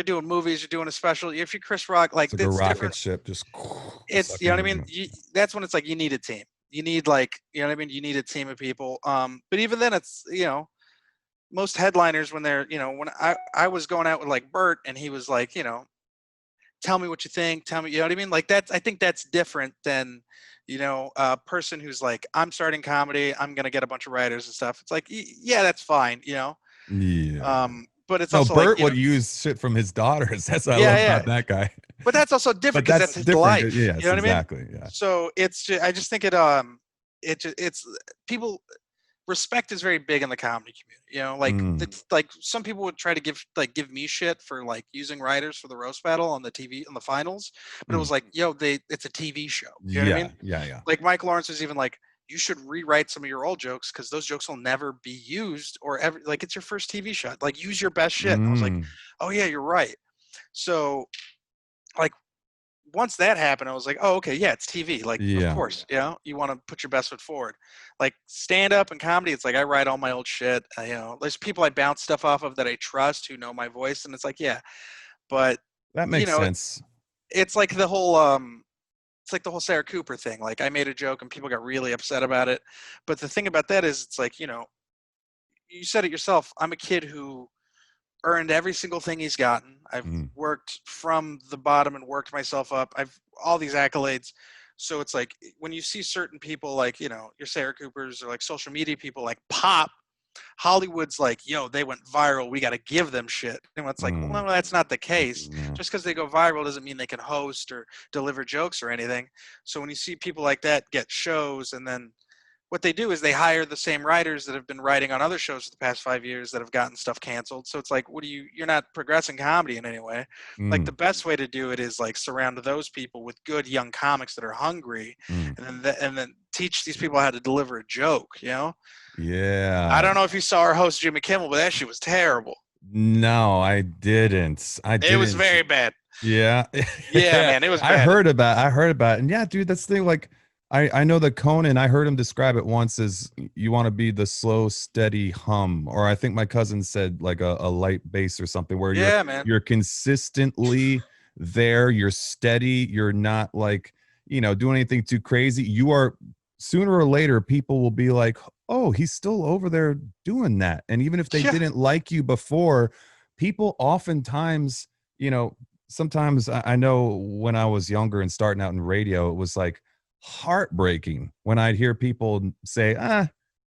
doing movies, you're doing a special, if you're Chris Rock, like it's like a rocket ship, just it's, you know what I mean, that's when it's like you need a team. You need, like, you know what I mean? You need a team of people. But even then, it's, most headliners, when they're, when I was going out with like Bert, and he was like, tell me what you think. Tell me, you know what I mean? Like I think that's different than, a person who's like, I'm starting comedy, I'm going to get a bunch of writers and stuff. It's like, yeah, that's fine, Yeah. But it's also Bert like, would use shit from his daughters. That's what I love about that guy. But that's also different, because that's his life. Yes, you know what exactly. I mean? Yeah. So it's just, I just think it it's people, respect is very big in the comedy community. You know, like Mm. it's like some people would try to give me shit for like using writers for the roast battle on the TV on the finals, but it Mm. was like, yo, it's a TV show. You know what I Yeah, mean? yeah, yeah. Like Mike Lawrence was even like, you should rewrite some of your old jokes because those jokes will never be used or ever, like it's your first TV show. Like use your best shit. And I was like, Mm. oh yeah, you're right. So like once that happened, I was like, oh, okay, yeah, it's TV. Like, of Yeah. course, you know, you want to put your best foot forward. Like stand up and comedy, it's like I write all my old shit. You know, there's people I bounce stuff off of that I trust who know my voice, and it's like, yeah, but That you makes know, sense. it's like the whole it's like the whole Sarah Cooper thing. Like I made a joke and people got really upset about it. But the thing about that is, it's like, you know, you said it yourself. I'm a kid who earned every single thing he's gotten. I've Mm. worked from the bottom and worked myself up. I've all these accolades. So it's like when you see certain people like, you know, your Sarah Coopers or like social media people like pop, Hollywood's like, yo, they went viral. We got to give them shit. And it's like, well, Mm. no, that's not the case. No. Just because they go viral doesn't mean they can host or deliver jokes or anything. So when you see people like that get shows, and then what they do is they hire the same writers that have been writing on other shows for the past 5 years that have gotten stuff canceled. So it's like, you're not progressing comedy in any way. Like Mm. the best way to do it is like surround those people with good young comics that are hungry, Mm. and then teach these people how to deliver a joke, you know? I Yeah. don't know if you saw our host Jimmy Kimmel, but that shit was terrible. No, I didn't. I It was didn't. very bad. Yeah. Yeah, Yeah. man, it was I bad. heard about I heard about it. And yeah, dude, that's the thing. Like I know that Conan, I heard him describe it once as you want to be the slow, steady hum. Or I think my cousin said like a light bass or something where Yeah, man. you're consistently there, you're steady, you're not like, doing anything too crazy. You are sooner or later, people will be like, oh, he's still over there doing that. And even if they Yeah, didn't like you before, people oftentimes, you know, sometimes I know when I was younger and starting out in radio, it was like heartbreaking when I'd hear people say,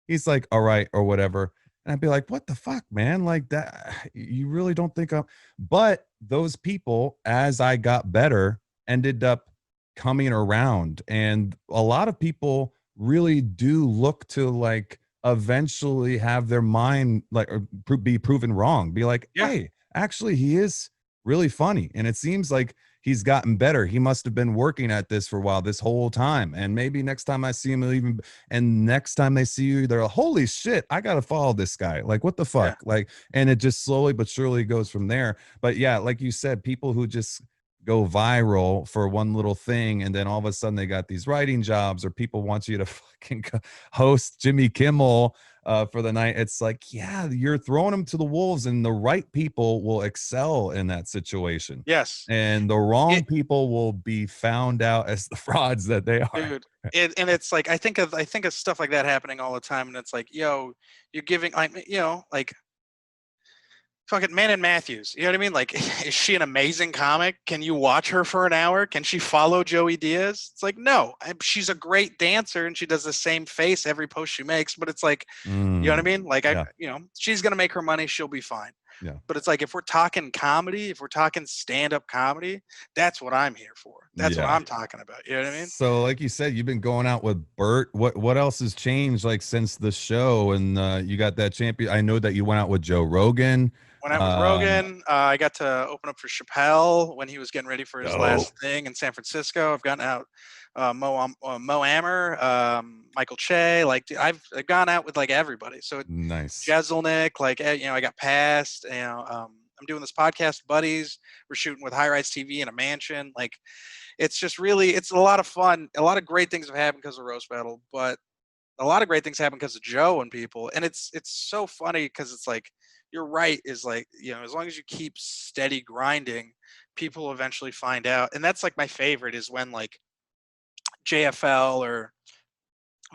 he's like, all right, or whatever. And I'd be like, what the fuck, man? Like that, you really don't think I'm, but those people, as I got better, ended up coming around. And a lot of people really do look to like eventually have their mind like or be proven wrong, be like, yeah, hey, actually, he is really funny. And it seems like he's gotten better. He must have been working at this for a while this whole time. And maybe next time I see him, even and next time they see you, they're like, holy shit, I gotta follow this guy. Like, what the yeah, fuck? Like, and it just slowly but surely goes from there. But yeah, like you said, people who just go viral for one little thing and then all of a sudden they got these writing jobs or people want you to fucking host Jimmy Kimmel for the night. It's like, yeah, you're throwing them to the wolves, and the right people will excel in that situation, yes. and the It, wrong people will be found out as the frauds that they are. dude, and it's like I think of stuff like that happening all the time, and it's like, yo, you're giving, like, you know, like fucking Man and Matthews. You know what I mean? Like, is she an amazing comic? Can you watch her for an hour? Can she follow Joey Diaz? It's like, no. She's a great dancer and she does the same face every post she makes. But it's like, you know what I Mm, mean? Like, yeah, she's gonna make her money. She'll be fine. yeah, But it's like if we're talking comedy, if we're talking stand-up comedy, that's what I'm here for. That's what yeah. I'm talking about. You know what I mean? So, like you said, you've been going out with Bert. What else has changed like since the show? And you got that champion. I know that you went out with Joe Rogan. Went out with Um, Rogan. I got to open up for Chappelle when he was getting ready for his dope. last thing in San Francisco. I've gotten out Mo Amer, Michael Che. Like I've gone out with like everybody. So Nice. Jeselnik, like I got passed. I'm doing this podcast, buddies. We're shooting with High Rise TV in a mansion. Like it's just really, it's a lot of fun. A lot of great things have happened because of Roast Battle, but a lot of great things happen because of Joe and people. And it's so funny because it's like you're right, is like, as long as you keep steady grinding, people will eventually find out. And that's like my favorite is when like JFL or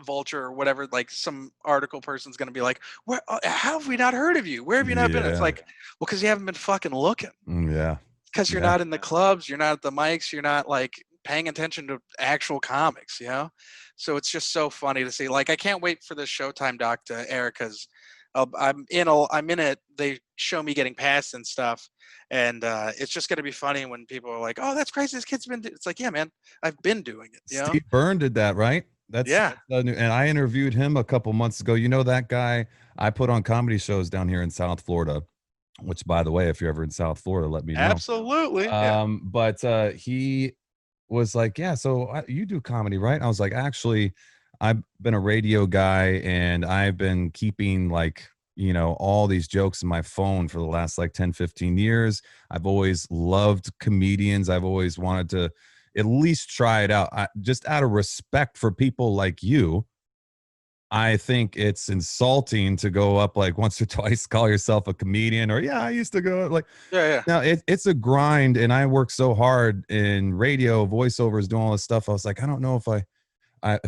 Vulture or whatever, like some article person's gonna be like, "Where? How have we not heard of you? Where have you not been?" It's Yeah. like, well, because you haven't been fucking looking. Yeah. Because you're Yeah. not in the clubs, you're not at the mics, you're not like paying attention to actual comics, you know? So it's just so funny to see. Like I can't wait for this Showtime doc to air because I'm in it. They show me getting passed and stuff, and it's just gonna be funny when people are like, "Oh, that's crazy! This kid's been." It's like, yeah, man, I've been doing it, you know? Steve Byrne did that, right? Yeah, And I interviewed him a couple months ago. You know that guy? I put on comedy shows down here in South Florida, which, by the way, if you're ever in South Florida, let me know. absolutely. Yeah. But he was like, "Yeah, so you do comedy, right?" I was like, "Actually, I've been a radio guy, and I've been keeping like." All these jokes in my phone for the last like 10, 15 years. I've always loved comedians. I've always wanted to at least try it out. Just out of respect for people like you, I think it's insulting to go up like once or twice, call yourself a comedian, or yeah, I used to go like. Yeah, yeah. Now it's a grind, and I work so hard in radio, voiceovers, doing all this stuff. I was like, I don't know if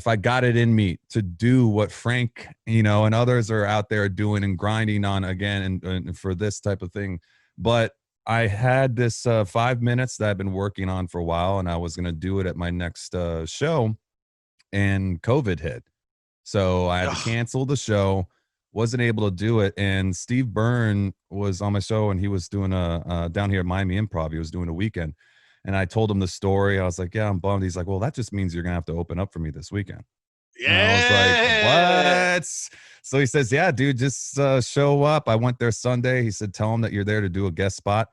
I got it in me to do what Frank, and others are out there doing and grinding on again, and for this type of thing. But I had this 5 minutes that I've been working on for a while, and I was going to do it at my next show, and COVID hit. So I had to Ugh. cancel the show, wasn't able to do it. And Steve Byrne was on my show, and he was doing down here at Miami Improv. He was doing a weekend. And I told him the story. I was like, yeah, I'm bummed. He's like, well, that just means you're going to have to open up for me this weekend. And I was like, Yeah. what? So he says, yeah, dude, just show up. I went there Sunday. He said, tell him that you're there to do a guest spot.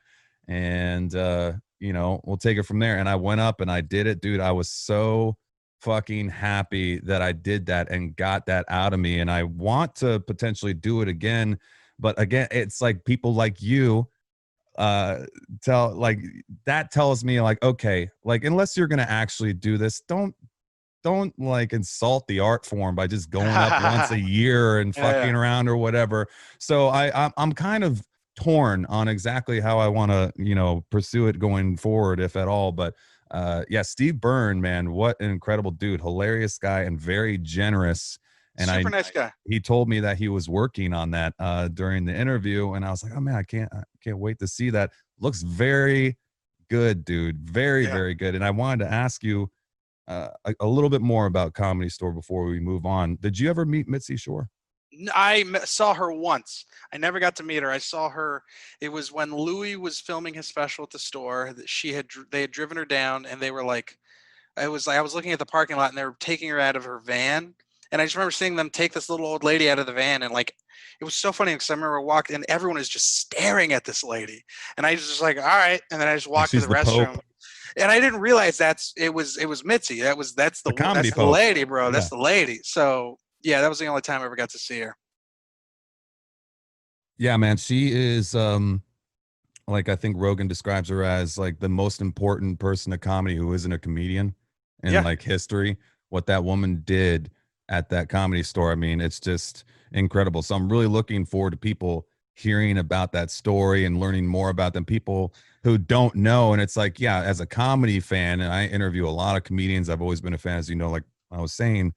And, we'll take it from there. And I went up and I did it, dude. I was so fucking happy that I did that and got that out of me. And I want to potentially do it again. But again, it's like people like you that tells me like, okay, like unless you're going to actually do this, don't like insult the art form by just going up once a year and Yeah, fucking yeah. around or whatever. So I'm kind of torn on exactly how I want to, pursue it going forward, if at all. But yeah, Steve Byrne, man, what an incredible dude, hilarious guy and very generous. And Super nice guy. he told me that he was working on that during the interview, and I was like, oh man, I can't wait to see that. Looks very good, dude. Very, Yeah. very good. And I wanted to ask you a little bit more about Comedy Store before we move on. Did you ever meet Mitzi Shore? Saw her once. I never got to meet her. I saw her. It was when Louis was filming his special at the store. That they had driven her down, and they were like, I was looking at the parking lot, and they were taking her out of her van. And I just remember seeing them take this little old lady out of the van, and like, it was so funny because I remember walking, and everyone is just staring at this lady, and I was just like, all right, and then I just Like walked to she's the the restroom, Pope, and I didn't realize it was Mitzi. the comedy That's the Pope. lady, bro. Yeah. That's the lady. So yeah, that was the only time I ever got to see her. Yeah, man. She is like I think Rogan describes her as like the most important person of comedy who isn't a comedian in Yeah. like history. What that woman did at that Comedy Store, I mean, it's just incredible. So I'm really looking forward to people hearing about that story and learning more about them. People who don't know, and it's like, yeah, as a comedy fan, and I interview a lot of comedians. I've always been a fan, as you know, like I was saying.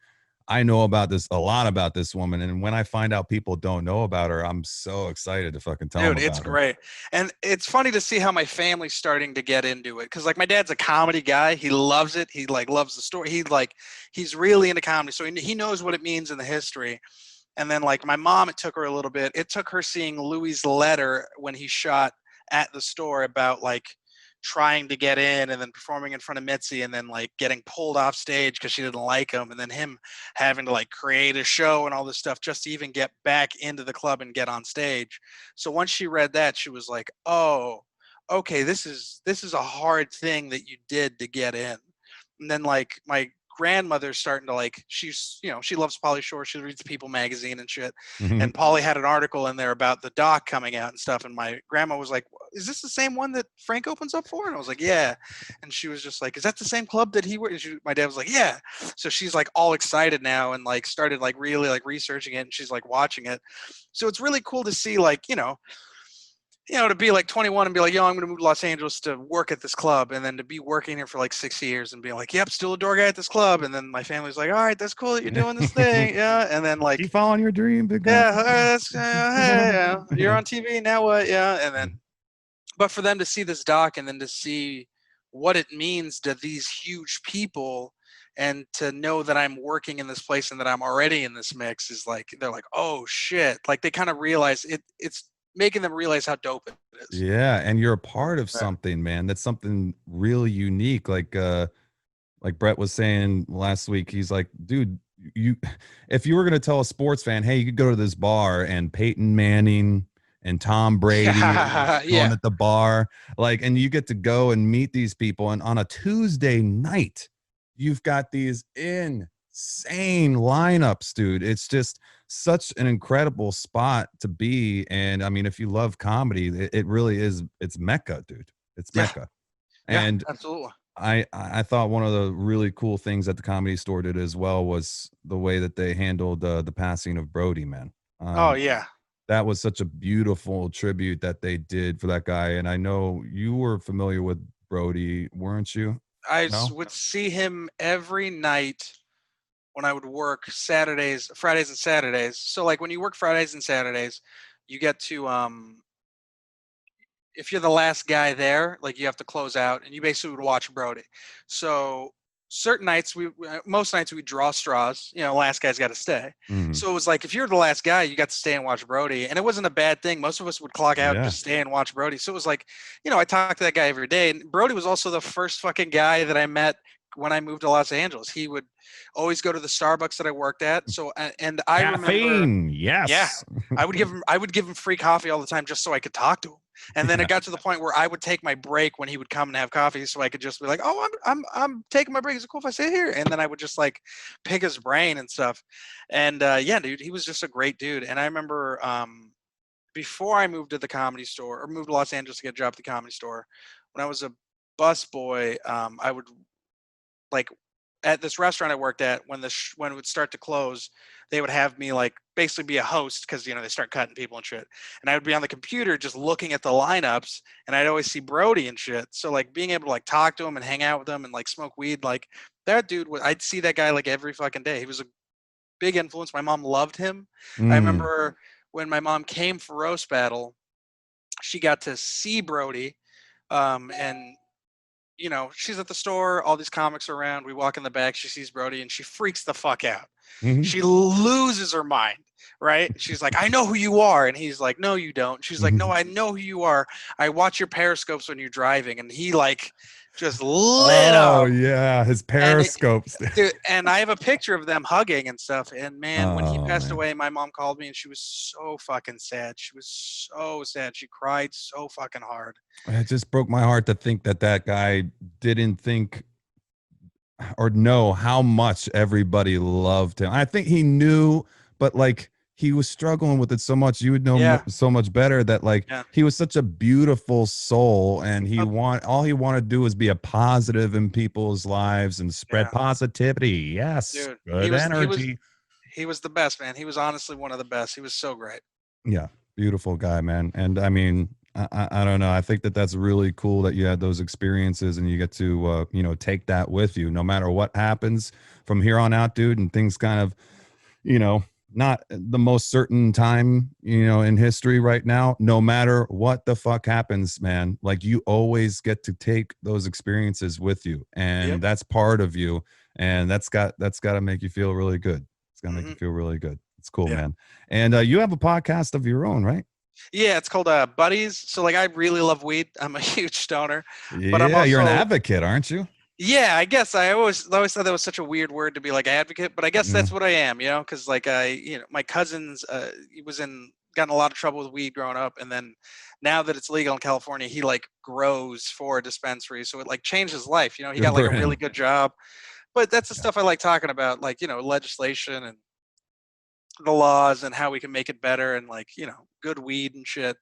I know about a lot about this woman, and when I find out people don't know about her, I'm so excited to fucking tell them Dude, it's about her. great. And it's funny to see how my family's starting to get into it. Cause like my dad's a comedy guy. He loves it. He like loves the story. He's really into comedy. So he knows what it means in the history. And then like my mom, it took her a little bit. It took her seeing Louis' letter when he shot at the store about like trying to get in and then performing in front of Mitzi and then like getting pulled off stage because she didn't like him, and then him having to like create a show and all this stuff just to even get back into the club and get on stage. So once she read that, she was like, oh, okay, this is a hard thing that you did to get in. And then like my grandmother's starting to like, she loves Pauly Shore. She reads People magazine and shit. Mhm. And Pauly had an article in there about the doc coming out and stuff. And my grandma was like, is this the same one that Frank opens up for? And I was like, yeah. And she was just like, is that the same club that he works? My dad was like, yeah. So she's like all excited now and like started like really like researching it, and she's like watching it. So it's really cool to see like, to be like 21 and be like, yo, I'm going to move to Los Angeles to work at this club. And then to be working here for like 6 years and being like, yep, still a door guy at this club. And then my family's like, all right, that's cool that you're doing this thing. Yeah. And then like, Keep following your dream, big guy. yeah, that's, hey, you're on TV now. What? Yeah. And then, but for them to see this doc and then to see what it means to these huge people and to know that I'm working in this place and that I'm already in this mix is like, they're like, oh shit. Like they kind of realize it's making them realize how dope it is. Yeah, and you're a part of Yeah. something, man. That's something really unique. Like like Brett was saying last week, he's like, dude, you if you were gonna tell a sports fan, hey, you could go to this bar and Peyton Manning and Tom Brady are going Yeah. at the bar, like, and you get to go and meet these people, and on a Tuesday night, you've got these insane lineups, dude. It's just such an incredible spot to be. And I mean, if you love comedy, it really is. It's Mecca, dude. It's Yeah. Mecca. Yeah. And Absolutely. I thought one of the really cool things that the Comedy Store did as well was the way that they handled the passing of Brody, man. Oh Um, yeah. that was such a beautiful tribute that they did for that guy. And I know you were familiar with Brody, weren't you? No? Would see him every night when I would work Saturdays, Fridays and Saturdays. So like when you work Fridays and Saturdays, you get to if you're the last guy there, like you have to close out, and you basically would watch Brody. So certain nights most nights we draw straws. You know, last guy's got to stay. Mhm. So it was like if you're the last guy, you got to stay and watch Brody, and it wasn't a bad thing. Most of us would clock out and Yeah. just stay and watch Brody. So it was like, you know, I talked to that guy every day, and Brody was also the first fucking guy that I met when I moved to Los Angeles. He would always go to the Starbucks that I worked at. So and I remember, Caffeine. yeah, Yes. I would give him free coffee all the time just so I could talk to him. And then Yeah. it got to the point where I would take my break when he would come and have coffee, so I could just be like, "Oh, I'm taking my break. Is it cool if I sit here?" And then I would just like pick his brain and stuff. And yeah, dude, he was just a great dude. And I remember before I moved to the Comedy Store or moved to Los Angeles to get a job at the Comedy Store, when I was a bus boy, I would like at this restaurant I worked at when when it would start to close, they would have me like basically be a host because you know they start cutting people and shit, and I would be on the computer just looking at the lineups, and I'd always see Brody and shit. So like being able to like talk to him and hang out with him and like smoke weed, like that dude was, I'd see that guy like every fucking day. He was a big influence. My mom loved him. I Mm. remember when my mom came for roast battle, she got to see Brody, and you know, she's at the store, all these comics are around. We walk in the back, she sees Brody and she freaks the fuck out. Mhm. She loses her mind, right? She's like, I know who you are. And he's like, no, you don't. She's like, no, Mhm. I know who you are. I watch your periscopes when you're driving. And he like just lit Oh up. yeah, his And periscopes. dude, and I have a picture of them hugging and stuff. And man, when he Oh passed man. away, my mom called me and she was so fucking sad. She was so sad. She cried so fucking hard. It just broke my heart to think that that guy didn't think or know how much everybody loved him. I think he knew, but like he was struggling with it so much. You would know Yeah. so much better that like Yeah. he was such a beautiful soul, and he Uh, all he wanted to do was be a positive in people's lives and spread yeah. positivity. Yes, Dude, good energy. he was the best, man. He was honestly one of the best. He was so great. Yeah, beautiful guy, man. And I mean, I don't know. I think that that's really cool that you had those experiences and you get to take that with you, no matter what happens from here on out, dude. And things kind of, you know, not the most certain time, in history right now. No matter what the fuck happens, man, like you always get to take those experiences with you, Yep. and that's part of you, and that's got to make you feel really good. It's gonna make you Hmm. feel really good. It's cool, Yeah. man. And you have a podcast of your own, right? Yeah, it's called Buddies. So like I really love weed. I'm a huge stoner, but I'm Yeah, you're an also advocate, aren't you? yeah, I guess I always thought that was such a weird word to be like advocate, but I guess Yeah. that's what I am, you know, because like my cousins, he was in got in a lot of trouble with weed growing up, and then now that it's legal in California, he like grows for a dispensary, so it like changed his life. You know, he Good got like for a really him. good job, but that's the Yeah, stuff I like talking about, like legislation and the laws and how we can make it better and like good weed and shit.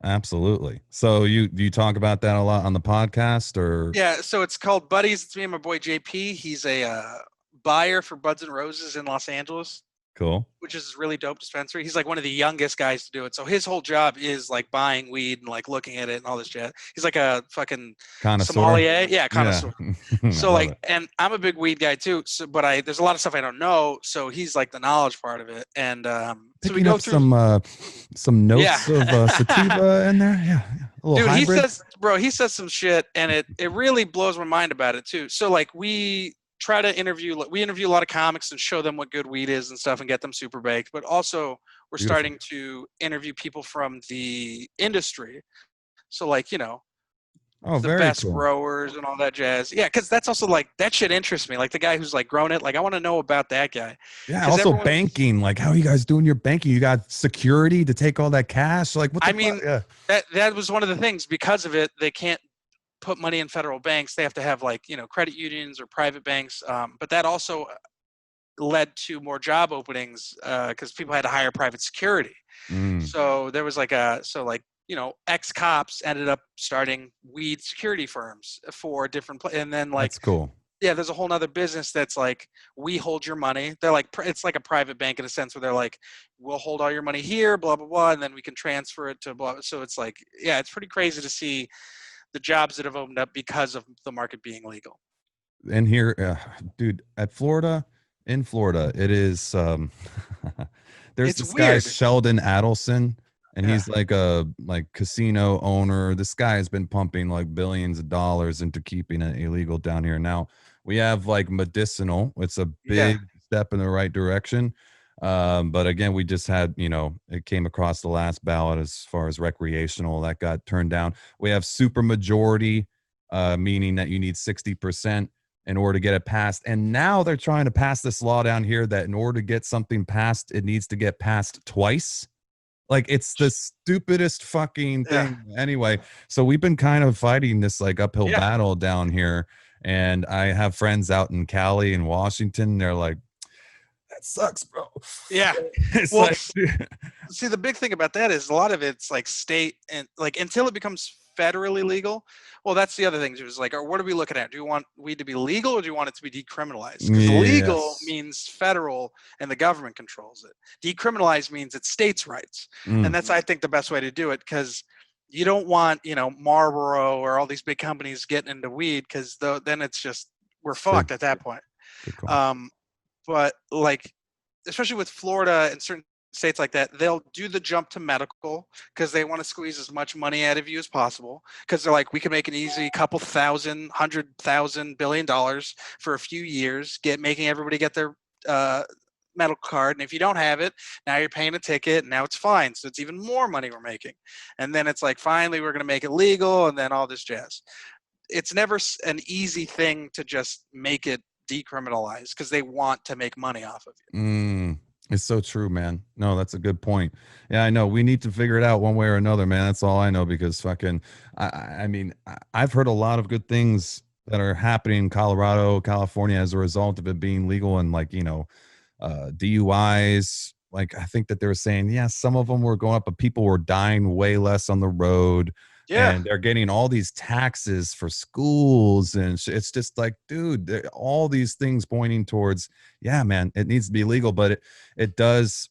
absolutely. So you talk about that a lot on the podcast, or Yeah, so it's called Buddies. It's me and my boy JP. He's a buyer for Buds and Roses in Los Angeles, cool which is a really dope dispensary. He's like one of the youngest guys to do it. So his whole job is like buying weed and like looking at it and all this shit. He's like a fucking connoisseur? sommelier. Yeah, Yeah, connoisseur. I So love like, it. and I'm a big weed guy too. So, but there's a lot of stuff I don't know. So he's like the knowledge part of it. And so we Picking go up through. some Yeah. notes of sativa in there. Yeah, yeah. A little Dude, hybrid. he says some shit, and it really blows my mind about it too. So like we try to we interview a lot of comics and show them what good weed is and stuff and get them super baked, but also we're Beautiful. starting to interview people from the industry. So like Oh, the very best cool. growers and all that jazz. Yeah, because that's also like that shit interests me. Like the guy who's like grown it. Like I want to know about that guy Yeah. because Also everyone's. banking. Like, how are you guys doing your banking? You got security to take all that cash? Like, what the I fuck? mean, Yeah. that was one of the things because of it. They can't put money in federal banks. They have to have like credit unions or private banks. But that also led to more job openings because people had to hire private security. Mm, So there was like ex cops ended up starting weed security firms for different and then like that's cool. yeah, there's a whole nother business that's like we hold your money. They're like it's like a private bank in a sense where they're like we'll hold all your money here, blah blah blah, and then we can transfer it to blah. So it's like yeah, it's pretty crazy to see the jobs that have opened up because of the market being legal. And here, dude, in Florida, it is. There's It's this guy weird. Sheldon Adelson, and Yeah. he's like a casino owner. This guy has been pumping like billions of dollars into keeping it illegal down here. Now we have like medicinal. It's a Yeah. big step in the right direction. But again, we just had, it came across the last ballot as far as recreational that got turned down. We have super majority, meaning that you need 60% in order to get it passed. And now they're trying to pass this law down here that in order to get something passed, it needs to get passed twice. Like it's the stupidest fucking Yeah. thing. Anyway, so we've been kind of fighting this like uphill Yeah. battle down here. And I have friends out in Cali and Washington. They're like, that sucks, bro. Yeah. It's Well, like, see, the big thing about that is a lot of it's like state and like until it becomes federally legal. Well, that's the other thing. It was like, or what are we looking at? Do you want weed to be legal or do you want it to be decriminalized? Because legal yes. means federal and the government controls it. Decriminalized means it's states' rights, and Mm, that's I think the best way to do it because you don't want Marlboro or all these big companies getting into weed because then it's just we're good, fucked at that point. good call. Um, but like especially with Florida and certain states like that, they'll do the jump to medical because they want to squeeze as much money out of you as possible. Because they're like, we can make an easy couple thousand, $100,000 for a few years, making everybody get their medical card. And if you don't have it, now you're paying a ticket, and now it's fine. So it's even more money we're making. And then it's like, finally, we're going to make it legal, and then all this jazz. It's never an easy thing to just make it decriminalized because they want to make money off of you. Mm, it's so true, man. No, that's a good point. Yeah, I know. We need to figure it out one way or another, man. That's all I know because fucking, I mean, I've heard a lot of good things that are happening in Colorado, California as a result of it being legal and like, DUIs. Like, I think that they were saying, yeah, some of them were going up, but people were dying way less on the road Yeah, and they're getting all these taxes for schools. And it's just like, dude, all these things pointing towards, yeah, man, it needs to be legal, but it does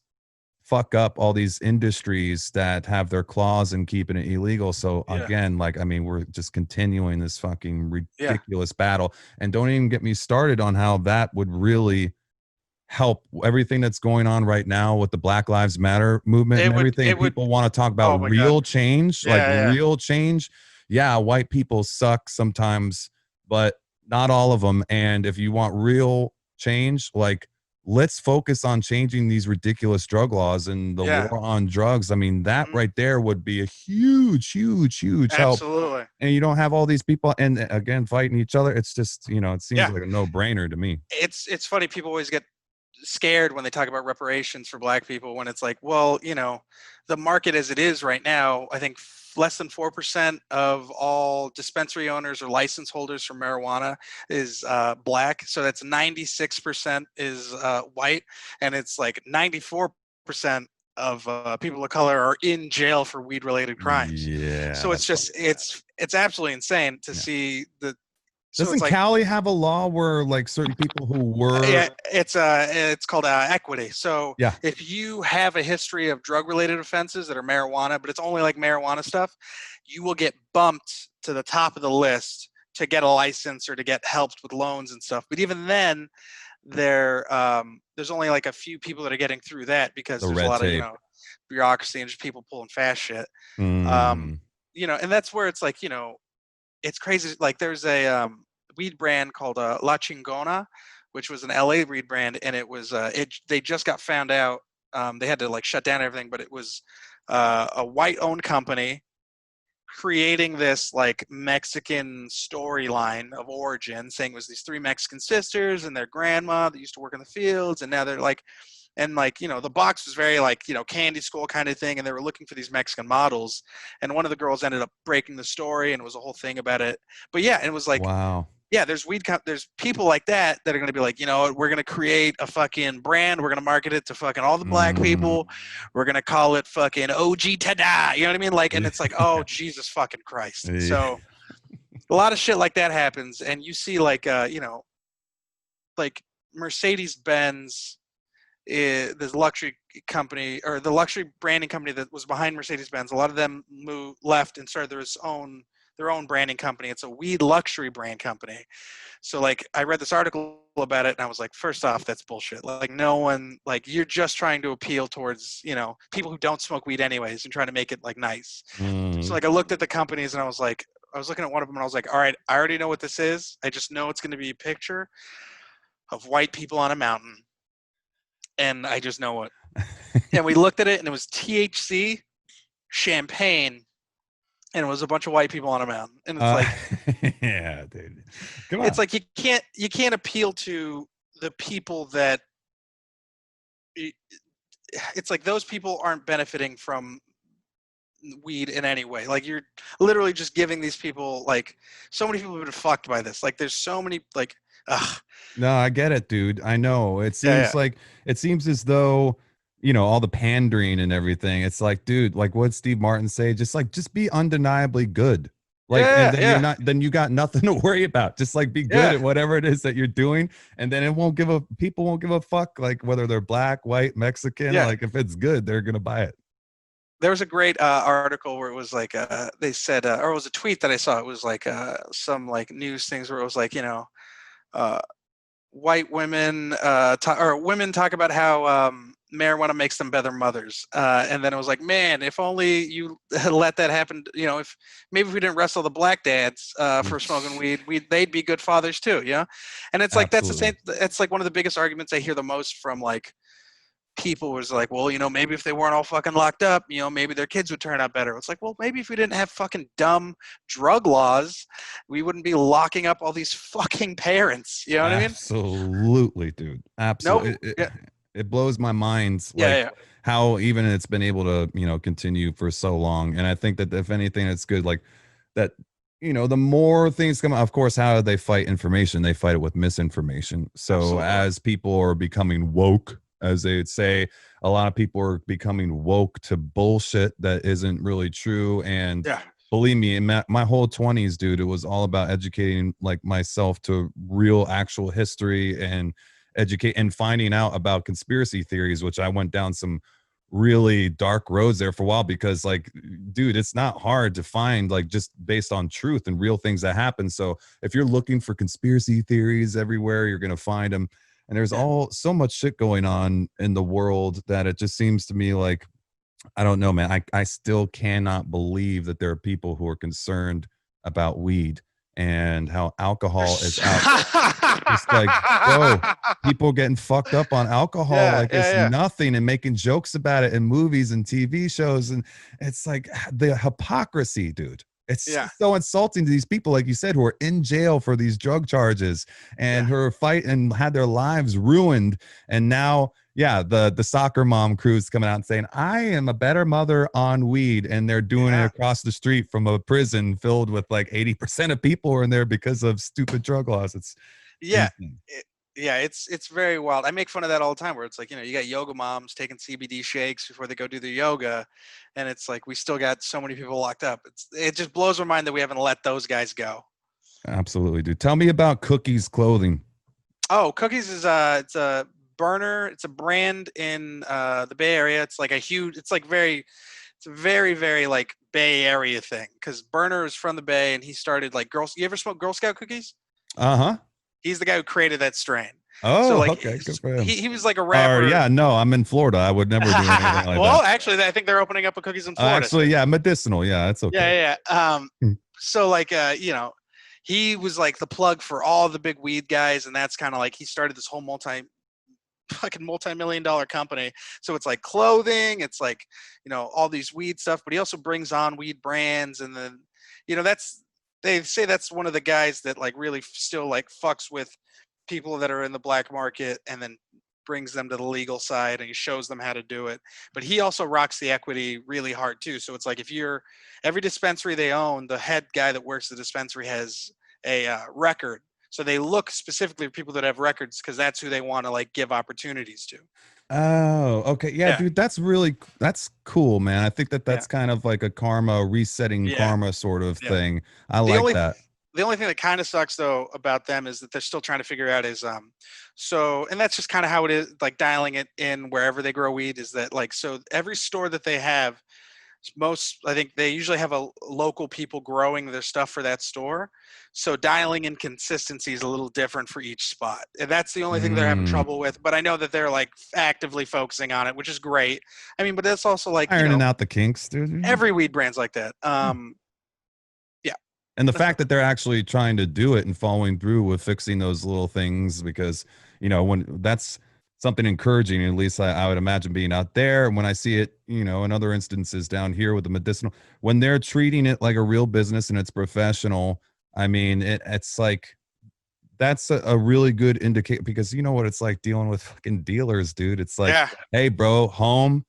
fuck up all these industries that have their claws in keeping it illegal. So yeah, again, like I mean, we're just continuing this fucking yeah. ridiculous battle. And don't even get me started on how that would really help everything that's going on right now with the Black Lives Matter movement and It would. everything. It would. People want to talk about Oh my god. real change, like Yeah, yeah, real change. Yeah, white people suck sometimes, but not all of them. And if you want real change, like let's focus on changing these ridiculous drug laws and the yeah. war on drugs. I mean, that Mhm. right there would be a huge, huge, huge help. Absolutely. And you don't have all these people and again fighting each other. It's just, it seems Yeah. like a no-brainer to me. It's funny. People always get scared when they talk about reparations for black people when it's like, well, the market as it is right now, I think less than 4% of all dispensary owners or license holders for marijuana is black. So that's 96% is white, and it's like 94% of people of color are in jail for weed related crimes. Yeah, So it's that's just fucking bad. it's absolutely insane to Yeah. see the. So it's Doesn't like Cali have a law where like certain people who were, yeah, it's called equity. So yeah, if you have a history of drug related offenses that are marijuana, but it's only like marijuana stuff, you will get bumped to the top of the list to get a license or to get helped with loans and stuff. But even then, there's only like a few people that are getting through that because the there's a red lot of tape. bureaucracy and just people pulling fast shit. Um, Mm, and that's where it's like it's crazy. Like there's a weed brand called La Chingona, which was an LA weed brand, and it was they just got found out. They had to like shut down everything, but it was a white-owned company creating this like Mexican storyline of origin, saying it was these 3 Mexican sisters and their grandma that used to work in the fields, and now they're like, and like, you know, the box was very like, you know, candy school kind of thing, and they were looking for these Mexican models, and one of the girls ended up breaking the story, and it was a whole thing about it. But yeah, it was like, Wow. yeah, there's there's people like that that are going to be like, you know what, we're going to create a fucking brand, we're going to market it to fucking all the black people, we're going to call it fucking OG Tada, you know what I mean? Like, and it's like, oh, Jesus fucking Christ. Yeah. So a lot of shit like that happens, and you see like, you know, like Mercedes-Benz, this luxury company, or the luxury branding company that was behind Mercedes-Benz, a lot of them left and started their own branding company. It's a weed luxury brand company. So like, I read this article about it, and I was like, first off, that's bullshit. Like, no one, like, you're just trying to appeal towards, you know, people who don't smoke weed anyways, and trying to make it like nice. So like, I looked at the companies, and I was like, I was looking at one of them, and I was like, all right, I already know what this is. I just know it's going to be a picture of white people on a mountain, and I just know it. And we looked at it, and it was THC, champagne, and it was a bunch of white people on a mountain. And it's like, yeah, dude, come on. It's like, you can't appeal to the people that, it's like those people aren't benefiting from weed in any way. Like, you're literally just giving these people, like, so many people have been fucked by this. Like, there's so many, like, ugh. No, I get it, dude. I know. It seems Yeah. like, it seems as though, you know, all the pandering and everything. It's like, dude, like what Steve Martin say, just be undeniably good. Like, and then you're not, then you got nothing to worry about. Just like be good at whatever it is that you're doing. And then people won't give a fuck, like whether they're black, white, Mexican. Like, if it's good, they're going to buy it. There was a great article where it was like, they said, or it was a tweet that I saw. It was like some like news things where it was like, you know, white women or women talk about how marijuana makes them better mothers, and then it was like, man, if only you let that happen, you know, if maybe we didn't wrestle the black dads for smoking weed, they'd be good fathers too, yeah. And it's like, that's the same, it's like one of the biggest arguments I hear the most from like people was like, well, you know, maybe if they weren't all fucking locked up, you know, maybe their kids would turn out better. It's like, well, maybe if we didn't have fucking dumb drug laws, we wouldn't be locking up all these fucking parents. You know what I mean? Absolutely, dude. Absolutely. It blows my mind, like how even it's been able to, you know, continue for so long. And I think that if anything, it's good, like that, you know, the more things come out, of course, how they fight information, they fight it with misinformation. So as people are becoming woke, as they would say, a lot of people are becoming woke to bullshit that isn't really true. And believe me, in my whole 20s, dude, it was all about educating like myself to real actual history and educate and finding out about conspiracy theories, which I went down some really dark roads there for a while, because like, dude, it's not hard to find, like, just based on truth and real things that happen. So if you're looking for conspiracy theories everywhere, you're going to find them. And there's so much shit going on in the world that it just seems to me like, I don't know, man. I still cannot believe that there are people who are concerned about weed and how alcohol is out. It's like, bro, people getting fucked up on alcohol like it's nothing, and making jokes about it in movies and TV shows. And it's like the hypocrisy, dude. It's so insulting to these people, like you said, who are in jail for these drug charges and who are fighting and had their lives ruined. And now, the soccer mom crew's coming out and saying, I am a better mother on weed. And they're doing it across the street from a prison filled with like 80% of people are in there because of stupid drug laws. It's it's very wild. I make fun of that all the time, where it's like, you know, you got yoga moms taking CBD shakes before they go do their yoga, and it's like, we still got so many people locked up. It just blows my mind that we haven't let those guys go. Absolutely, dude. Tell me about Cookies clothing. Oh, Cookies is it's a burner. It's a brand in the Bay Area. It's like it's a very, very like Bay Area thing, because Burner is from the Bay, and he started like you ever smoke Girl Scout cookies? He's the guy who created that strain. Oh, so, like, okay. Good for him. He was like a rapper. No, I'm in Florida. I would never do anything like that. Well, actually, I think they're opening up a Cookies in Florida. Actually, medicinal. Yeah, that's okay. So, like, you know, he was like the plug for all the big weed guys, and that's kind of like, he started this whole fucking multi-million-dollar company. So it's like clothing, it's like, all these weed stuff, but he also brings on weed brands. And then, they say that's one of the guys that like really still like fucks with people that are in the black market and then brings them to the legal side, and he shows them how to do it. But he also rocks the equity really hard too. So it's like every dispensary they own, the head guy that works the dispensary has a record. So they look specifically for people that have records because that's who they want to like give opportunities to. Oh, okay. Yeah, dude, that's cool, man. I think that's Yeah. kind of like a resetting Yeah. karma sort of Yeah. thing. I The like only that. the only thing that kind of sucks though about them is that they're still trying to figure out is and that's just kind of how it is, like dialing it in wherever they grow weed, is that like, so every store that they have, I think they usually have a local people growing their stuff for that store. So dialing in consistency is a little different for each spot. And that's the only thing they're having Mm. trouble with. But I know that they're like actively focusing on it, which is great. I mean, but that's also like, Ironing out the kinks, dude. every weed brand's like that. Yeah. And the fact that they're actually trying to do it and following through with fixing those little things, because, when that's something encouraging, at least I would imagine being out there. And when I see it, in other instances down here with the medicinal, when they're treating it like a real business and it's professional, I mean, it's like, that's a really good indicator, because you know what it's like dealing with fucking dealers, dude. It's like, hey, bro, home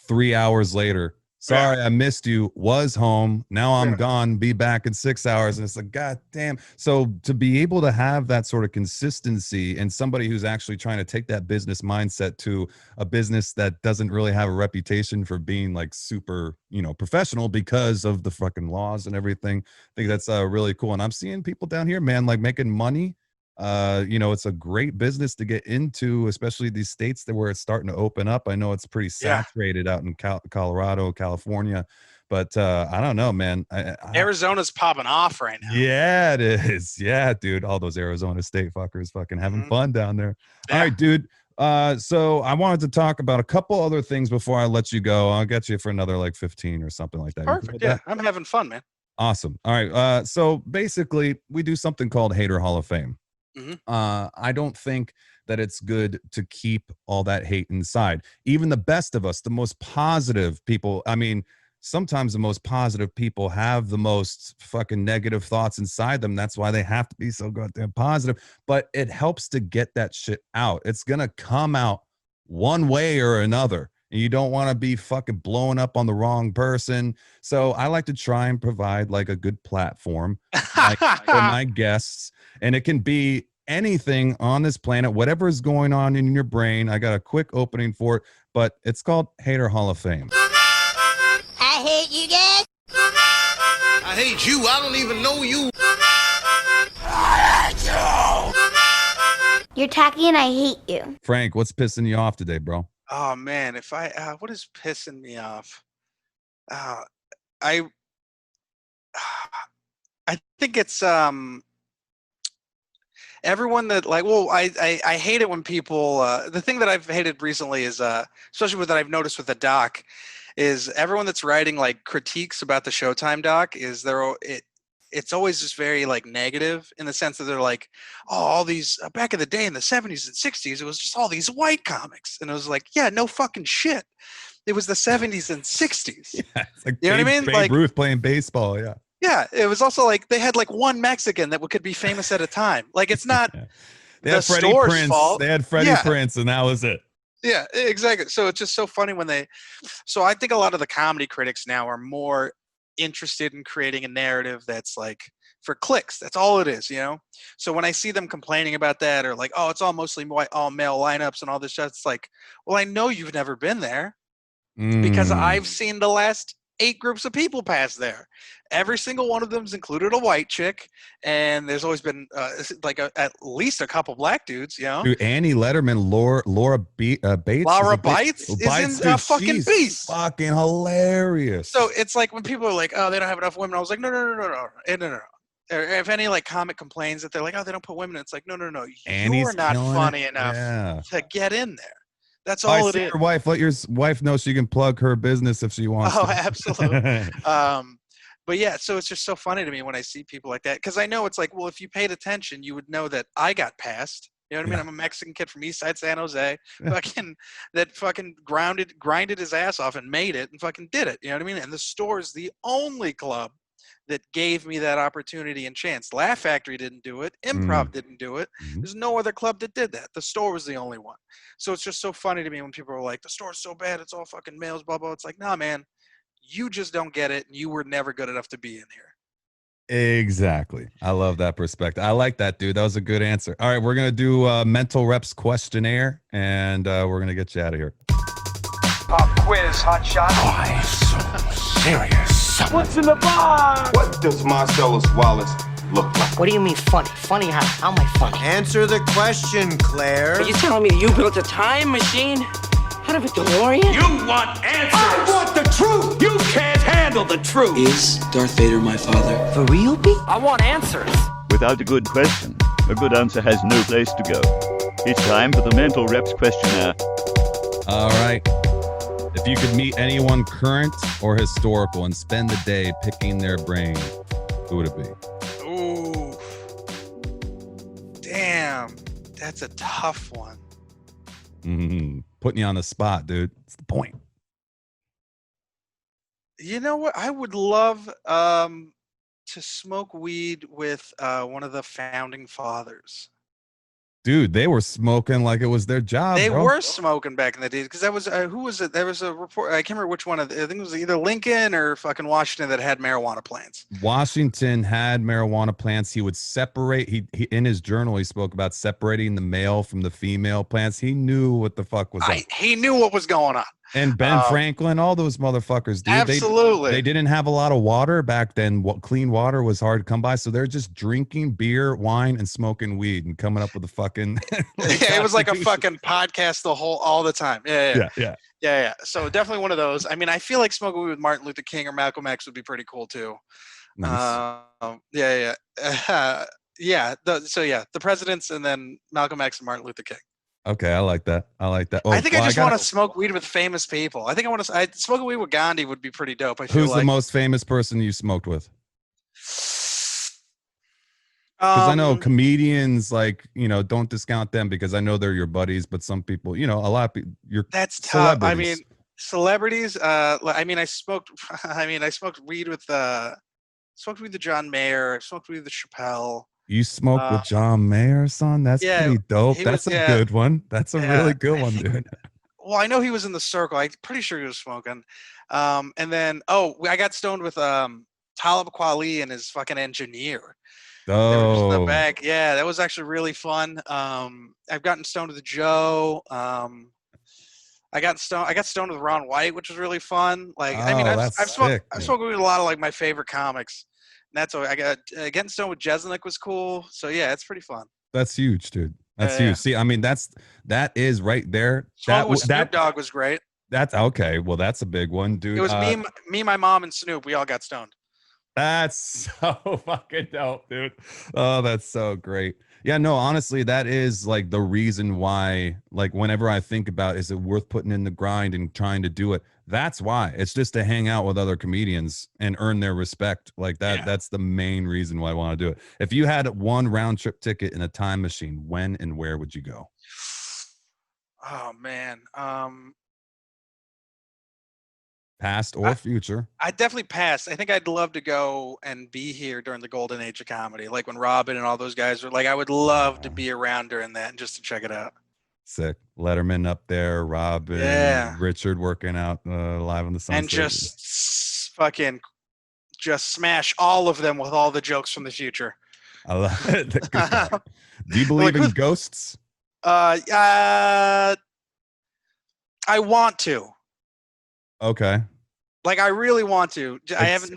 3 hours later. Sorry, I missed you. Was home. Now I'm gone. Be back in 6 hours. And it's like, God damn. So to be able to have that sort of consistency, and somebody who's actually trying to take that business mindset to a business that doesn't really have a reputation for being like super, professional because of the fucking laws and everything. I think that's really cool. And I'm seeing people down here, man, like making money. It's a great business to get into, especially these states where it's starting to open up. I know it's pretty saturated out in Colorado, California, but I don't know, man. Arizona's popping off right now. Yeah, it is. Yeah, dude. All those Arizona State fuckers fucking having fun down there. All right, dude. So I wanted to talk about a couple other things before I let you go. I'll get you for another like 15 or something like that. Perfect. Yeah, I'm having fun, man. Awesome. All right. So basically, we do something called Hater Hall of Fame. I don't think that it's good to keep all that hate inside. Even the best of us, the most positive people, I mean, sometimes the most positive people have the most fucking negative thoughts inside them. That's why they have to be so goddamn positive. But it helps to get that shit out. It's going to come out one way or another. And you don't want to be fucking blowing up on the wrong person. So I like to try and provide like a good platform like, for my guests. And it can be anything on this planet, whatever is going on in your brain. I got a quick opening for it, but it's called Hater Hall of Fame. I hate you guys. I hate you. I don't even know you. I hate you. You're tacky and I hate you. Frank, what's pissing you off today, bro? Oh man, what is pissing me off? I think it's everyone that like, well, I hate it when people the thing that I've hated recently is especially with that I've noticed with the doc, is everyone that's writing like critiques about the Showtime doc is it's always just very like negative, in the sense that they're like, oh, all these back in the day in the 70s and 60s, it was just all these white comics. And it was like, yeah, no fucking shit. It was the 70s and 60s. Yeah, it's like you know what I mean? Babe Like Ruth playing baseball. Yeah. Yeah. It was also like they had like one Mexican that could be famous at a time. Like it's not They had the Freddie store's Prinze. fault. They had Freddie Prinze, and that was it. Yeah, exactly. So it's just so funny when so I think a lot of the comedy critics now are more interested in creating a narrative that's like for clicks. That's all it is, So when I see them complaining about that, or like, oh, it's all mostly all male lineups and all this stuff, it's like, well, I know you've never been there because I've seen the last 8 groups of people pass there. Every single one of them's included a white chick, and there's always been at least a couple black dudes, Dude, Annie Letterman, Laura Bates. Laura Bites is a fucking beast. Fucking hilarious. So it's like when people are like, oh, they don't have enough women. I was like, no. Or if any like comic complains that they're like, oh, they don't put women in, it's like, no. You're not funny enough to get in there. That's all it is. Your wife. Let your wife know she can plug her business if she wants. Oh, to. Absolutely. But yeah, so it's just so funny to me when I see people like that, because I know it's like, well, if you paid attention, you would know that I got passed You know what I mean? I'm a Mexican kid from East Side San Jose, that fucking grinded his ass off and made it and fucking did it. You know what I mean? And the store is the only club that gave me that opportunity and chance. Laugh Factory didn't do it. Improv didn't do it. There's no other club that did that. The store was the only one. So it's just so funny to me when people are like, the store's so bad, it's all fucking males, blah, blah. It's like, nah, man, you just don't get it. And you were never good enough to be in here. Exactly. I love that perspective. I like that, dude. That was a good answer. All right, we're going to do a mental reps questionnaire, and we're going to get you out of here. Pop quiz, hot shot. Why so serious? What's in the box? What does Marcellus Wallace look like? What do you mean funny? Funny how? How am I funny? Answer the question, Claire. Are you telling me you built a time machine out of a DeLorean? You want answers. I want the truth. You can't handle the truth. Is Darth Vader my father? For real, B? I want answers. Without a good question, a good answer has no place to go. It's time for the mental reps questionnaire. All right. If you could meet anyone current or historical and spend the day picking their brain, who would it be? Ooh. Damn. That's a tough one. Putting you on the spot, dude. It's the point. You know what? I would love to smoke weed with one of the founding fathers. Dude, they were smoking like it was their job. They bro. were smoking back in the day because that was who was it? There was a report. I can't remember which one. I think it was either Lincoln or fucking Washington that had marijuana plants. Washington had marijuana plants. He would separate. He in his journal he spoke about separating the male from the female plants. He knew what the fuck was up. He knew what was going on. And Ben Franklin, all those motherfuckers, dude. Absolutely. They didn't have a lot of water back then. Clean water was hard to come by. So they're just drinking beer, wine, and smoking weed and coming up with a fucking. It was like a fucking podcast all the time. Yeah. So definitely one of those. I mean, I feel like smoking weed with Martin Luther King or Malcolm X would be pretty cool too. Nice. The presidents and then Malcolm X and Martin Luther King. Okay, I like that. Oh, I think I just want to smoke weed with famous people. I think I want to. Smoking weed with Gandhi would be pretty dope. Who's the most famous person you smoked with? Because I know comedians, like, don't discount them because I know they're your buddies, but some people, a lot of people, that's tough. I mean, celebrities. I smoked weed with John Mayer. I smoked weed with Chappelle. You smoked with John Mayer, son? That's pretty dope. That's a good one. That's a really good one, dude. Well, I know he was in the circle. I'm pretty sure he was smoking. And then, I got stoned with Talib Kweli and his fucking engineer. Oh. They were just in the back. Yeah, that was actually really fun. I've gotten stoned with Joe. I got stoned with Ron White, which was really fun. I've smoked with a lot of like my favorite comics. And that's what I got. Getting stoned with Jeselnik was cool. So yeah, it's pretty fun. That's huge, dude. That's huge. See, I mean, that is right there. Snoop Dogg was great. That's okay. Well, that's a big one, dude. It was me, my mom, and Snoop. We all got stoned. That's so fucking dope, dude. Oh, that's so great. Yeah, no, honestly, that is like the reason why, like, whenever I think about, is it worth putting in the grind and trying to do it? That's why. It's just to hang out with other comedians and earn their respect. Like that. Yeah. That's the main reason why I want to do it. If you had one round trip ticket in a time machine, when and where would you go? Oh man. Past or future? I definitely pass. I think I'd love to go and be here during the golden age of comedy, like when Robin and all those guys were like. I would love to be around during that and just to check it out. Sick. Letterman up there, Robin, Richard working out live on the Sunset. And just fucking smash all of them with all the jokes from the future. I love it. Do you believe in ghosts? I want to. Okay. Like, I really want to. I haven't.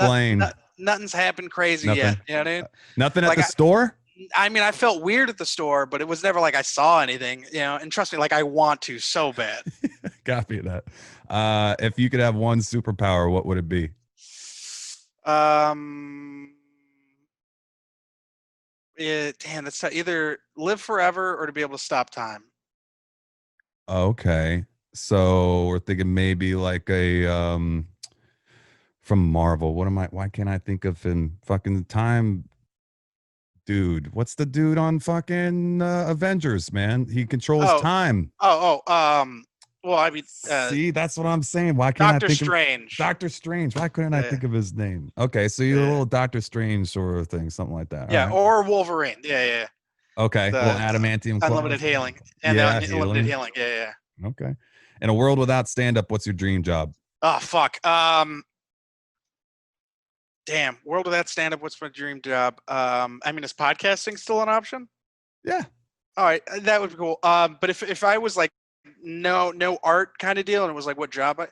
Nothing's happened crazy yet. You know what I mean? Nothing at the store? I mean, I felt weird at the store, but it was never like I saw anything, and trust me, like I want to so bad. Copy that. If you could have one superpower, what would it be? That's either live forever or to be able to stop time. Okay. So we're thinking maybe like a, from Marvel. Why can't I think of in fucking time dude. What's the dude on fucking Avengers, man? He controls Oh, time. well, I mean, See, that's what I'm saying. Why can't Doctor I think Strange. of Doctor Strange? Why couldn't I Yeah, think of his name? Okay, so you're a yeah, little Doctor Strange sort of thing, something like that. All yeah, right. or Wolverine. Yeah, yeah. Okay. Well, The adamantium unlimited claws. healing and Yeah, the unlimited healing. healing. Yeah, yeah. Okay. In a world without stand-up, what's your dream job? Oh fuck. Damn. World without stand up. What's my dream job? I mean, is podcasting still an option? Yeah. All right, that would be cool. But if I was like no art kind of deal, and it was like what job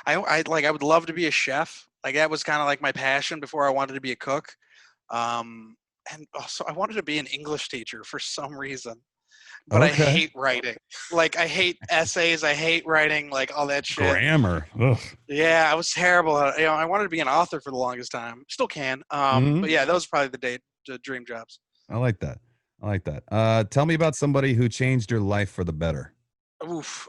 I would love to be a chef. Like that was kind of like my passion before I wanted to be a cook. And also I wanted to be an English teacher for some reason. But I Okay. hate writing. Like I hate essays. I hate writing. Like all that shit. Grammar. Ugh. Yeah, I was terrible at it. You know, I wanted to be an author for the longest time. Still can. But yeah, those are probably the dream jobs. I like that. I like that. Tell me about somebody who changed your life for the better. Oof.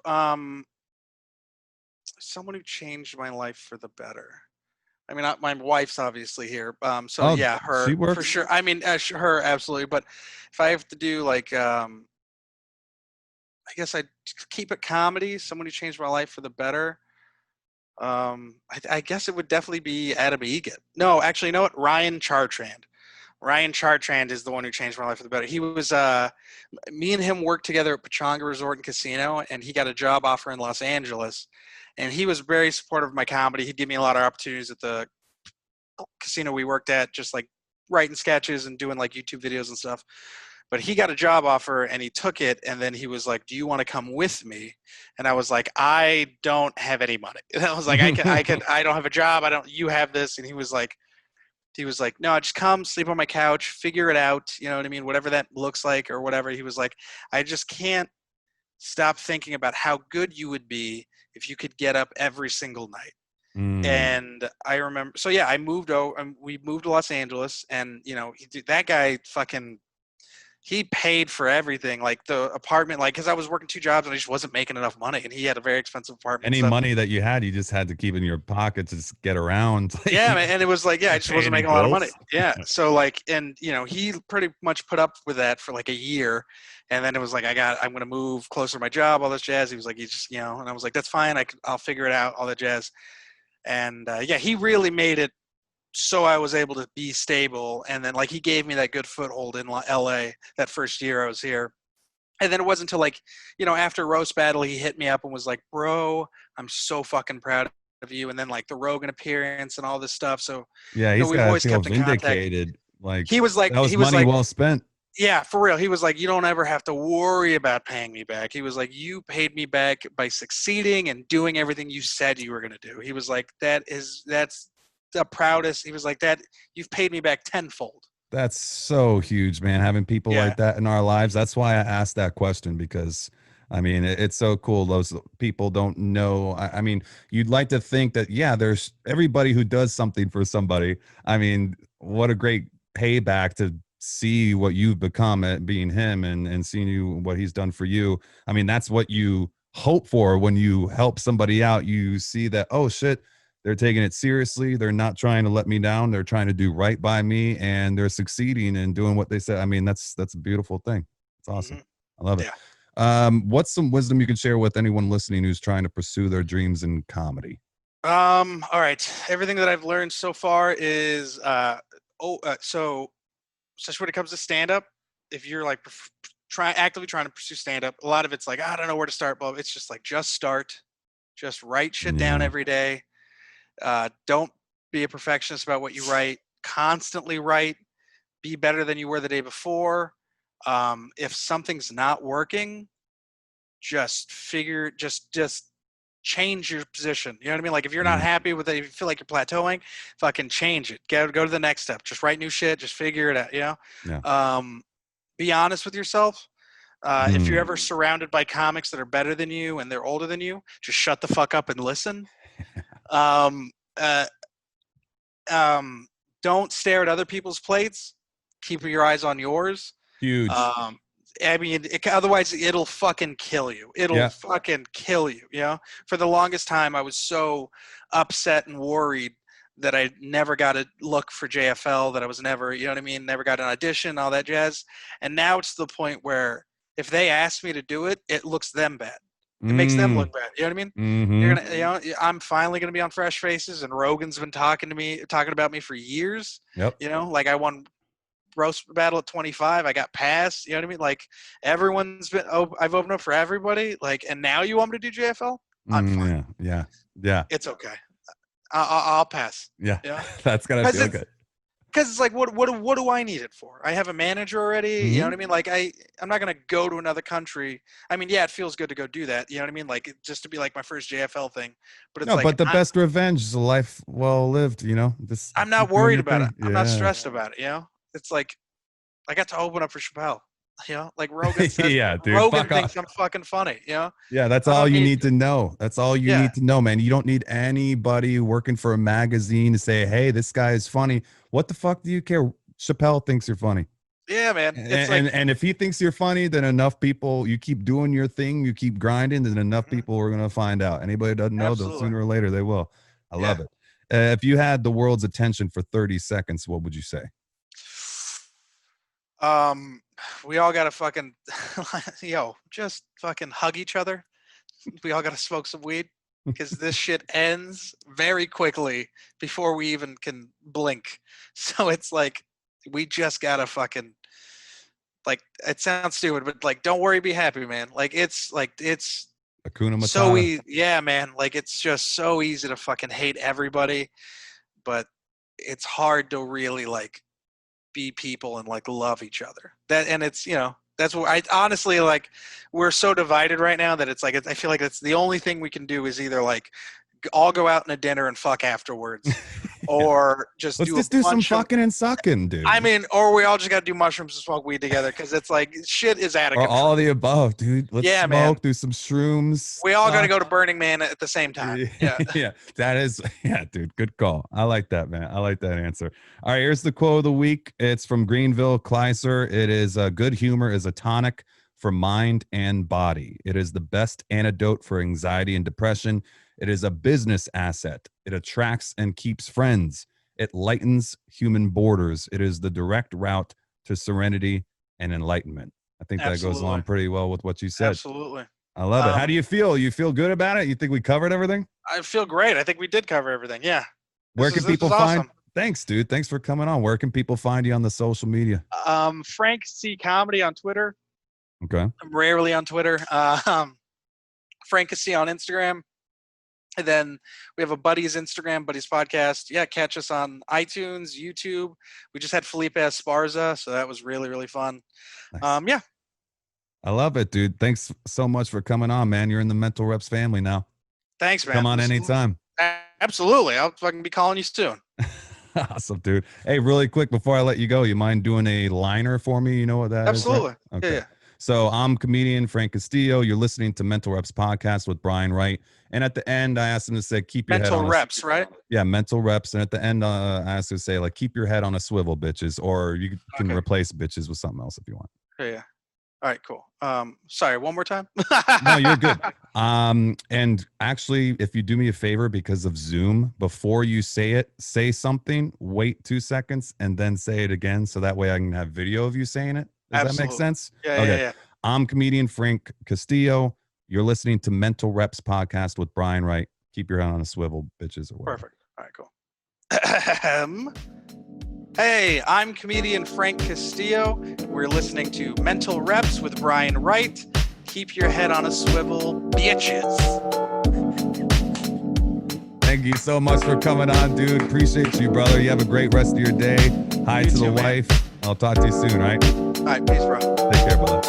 Someone who changed my life for the better. I mean, my wife's obviously here. So Oh, yeah, her she for works? sure. I mean, her absolutely. But if I have to do like, I guess I'd keep it comedy. Someone who changed my life for the better. I guess it would definitely be Adam Egan. No, actually, you know what? Ryan Chartrand. Ryan Chartrand is the one who changed my life for the better. He was, me and him worked together at Pechanga Resort and Casino, and he got a job offer in Los Angeles. And he was very supportive of my comedy. He'd give me a lot of opportunities at the casino we worked at, just like writing sketches and doing like YouTube videos and stuff. But he got a job offer and he took it, and then he was like, "Do you want to come with me?" And I was like, "I don't have any money." And I was like, I don't have a job. You have this." And he was like, "No, just come sleep on my couch, figure it out. You know what I mean? Whatever that looks like or whatever." He was like, "I just can't stop thinking about how good you would be if you could get up every single night." And I remember, so yeah, I moved over, we moved to Los Angeles, and you know, that guy fucking, he paid for everything, like the apartment, like, because I was working two jobs and I just wasn't making enough money, and he had a very expensive apartment. Any money that you had, you just had to keep in your pocket to just get around. Yeah, man, and it was like, yeah, I just Pay wasn't any making a lot of money. bills? Yeah, so like, and you know, he pretty much put up with that for like a year, and then it was like, I'm gonna move closer to my job, all this jazz. He was like, you just, you know, and I was like, that's fine, I'll figure it out, all that jazz. And yeah, he really made it so I was able to be stable. And then like he gave me that good foothold in LA that first year I was here. And then it wasn't until like, you know, after Roast Battle, he hit me up and was like, "Bro, I'm so fucking proud of you." And then like the Rogan appearance and all this stuff. So, Yeah, you know, he's we've got to always feel kept in contact. vindicated. Like He was like, that was money well spent. yeah, for real. He was like, "You don't ever have to worry about paying me back." He was like, "You paid me back by succeeding and doing everything you said you were going to do." He was like, that's the proudest. He was like, "That you've paid me back tenfold." That's so huge, man. Having people Yeah. like that in our lives. That's why I asked that question, because I mean, it's so cool. Those people don't know. I mean, you'd like to think that, yeah, there's everybody who does something for somebody. I mean, what a great payback to see what you've become at being him, and seeing you, what he's done for you. I mean, that's what you hope for when you help somebody out. You see that, oh shit, they're taking it seriously. They're not trying to let me down. They're trying to do right by me, and they're succeeding and doing what they said. I mean, that's a beautiful thing. It's awesome. I love it. Yeah. What's some wisdom you can share with anyone listening who's trying to pursue their dreams in comedy? All right. Everything that I've learned so far is, so especially when it comes to stand up, if you're like actively trying to pursue stand up, a lot of it's like, I don't know where to start, but it's just like, just start, just write shit down every day. Don't be a perfectionist about what you write. Constantly write. Be better than you were the day before. If something's not working, just change your position. You know what I mean? Like if you're not happy with it, if you feel like you're plateauing, fucking change it. Go to the next step. Just write new shit. Just figure it out. You know? Yeah. Be honest with yourself. If you're ever surrounded by comics that are better than you and they're older than you, just shut the fuck up and listen. Don't stare at other people's plates. Keep your eyes on yours. Huge. I mean, otherwise it'll fucking kill you. It'll fucking kill you. You know, for the longest time, I was so upset and worried that I never got to look for JFL, that I was never, you know what I mean, never got an audition, all that jazz. And now it's to the point where if they ask me to do it, it looks them bad. It makes them look bad. You know what I mean? Mm-hmm. You're gonna, you know, I'm finally gonna be on Fresh Faces, and Rogan's been talking about me for years. Yep. You know, like I won roast battle at 25. I got passed. You know what I mean? Like everyone's been. Oh, I've opened up for everybody. Like, and now you want me to do JFL? I'm fine. Yeah. It's okay. I'll pass. Yeah. You know? That's gotta feel good. Because it's like, what do I need it for? I have a manager already. Mm-hmm. You know what I mean? Like I'm not gonna go to another country. I mean, yeah, it feels good to go do that. You know what I mean? Like just to be like my first JFL thing. But it's but the best revenge is a life well lived. You know, I'm not worried about it. I'm not stressed about it. You know, it's like I got to open up for Chappelle. You know, like Rogan says, yeah, dude. Rogan thinks I'm fucking funny. You know? Yeah, that's all you need to know. That's all you need to know, man. You don't need anybody working for a magazine to say, "Hey, this guy is funny." What the fuck do you care? Chappelle thinks you're funny. Yeah, man. It's and if he thinks you're funny, then enough people, you keep doing your thing, you keep grinding, then enough people are gonna find out. Anybody that doesn't know, they'll sooner or later they will. I love it. If you had the world's attention for 30 seconds, what would you say? We all gotta fucking just fucking hug each other. We all gotta smoke some weed because this shit ends very quickly before we even can blink. So it's like we just gotta fucking, like, it sounds stupid, but like, don't worry, be happy, man. Like it's Hakuna Matata. So yeah, man. Like it's just so easy to fucking hate everybody, but it's hard to really like be people and like love each other. And it's, you know, that's what I honestly, like, we're so divided right now that it's like, I feel like it's the only thing we can do is either like all go out in a dinner and fuck afterwards, or just let's do some fucking and sucking, dude. I mean, or we all just got to do mushrooms and smoke weed together, because it's like shit is out of control. All of the above, dude. Let's smoke, man. Do some shrooms. We all got to go to Burning Man at the same time. Yeah. Yeah, that is, dude. Good call. I like that, man. I like that answer. All right, here's the quote of the week. It's from Greenville Kleiser. It is good humor is a tonic for mind and body. It is the best antidote for anxiety and depression. It is a business asset. It attracts and keeps friends. It lightens human borders. It is the direct route to serenity and enlightenment. I think that goes along pretty well with what you said. Absolutely. I love it. How do you feel? You feel good about it? You think we covered everything? I feel great. I think we did cover everything. Yeah. Where can people find? Awesome. Thanks, dude. Thanks for coming on. Where can people find you on the social media? Frank C Comedy on Twitter. Okay. I'm rarely on Twitter. Frank C on Instagram. And then we have a Buddy's Instagram, Buddy's Podcast. Yeah, catch us on iTunes, YouTube. We just had Felipe Esparza, so that was really, really fun. Nice. Yeah. I love it, dude. Thanks so much for coming on, man. You're in the Mental Reps family now. Thanks, man. Come on anytime. Absolutely. I'll fucking be calling you soon. Awesome, dude. Hey, really quick, before I let you go, you mind doing a liner for me? You know what that is? Absolutely. Okay. Yeah. So I'm comedian Frank Castillo. You're listening to Mental Reps Podcast with Brian Wright. And at the end, I asked him to say, keep your head on Mental Reps, right? Yeah, Mental Reps. And at the end, I asked him to say, like, keep your head on a swivel, bitches. Or you can replace bitches with something else if you want. Yeah. All right, cool. Sorry, one more time. No, you're good. And actually, if you do me a favor, because of Zoom, before you say it, say something, wait 2 seconds, and then say it again. So that way I can have video of you saying it. Does that make sense? Yeah, okay. Yeah. I'm comedian Frank Castillo. You're listening to Mental Reps Podcast with Brian Wright. Keep your head on a swivel, bitches. Or whatever. Perfect. All right, cool. Hey, I'm comedian Frank Castillo. We're listening to Mental Reps with Brian Wright. Keep your head on a swivel, bitches. Thank you so much for coming on, dude. Appreciate you, brother. You have a great rest of your day. Hi to the wife. I'll talk to you soon, all right? All right, peace, bro. Take care, brother.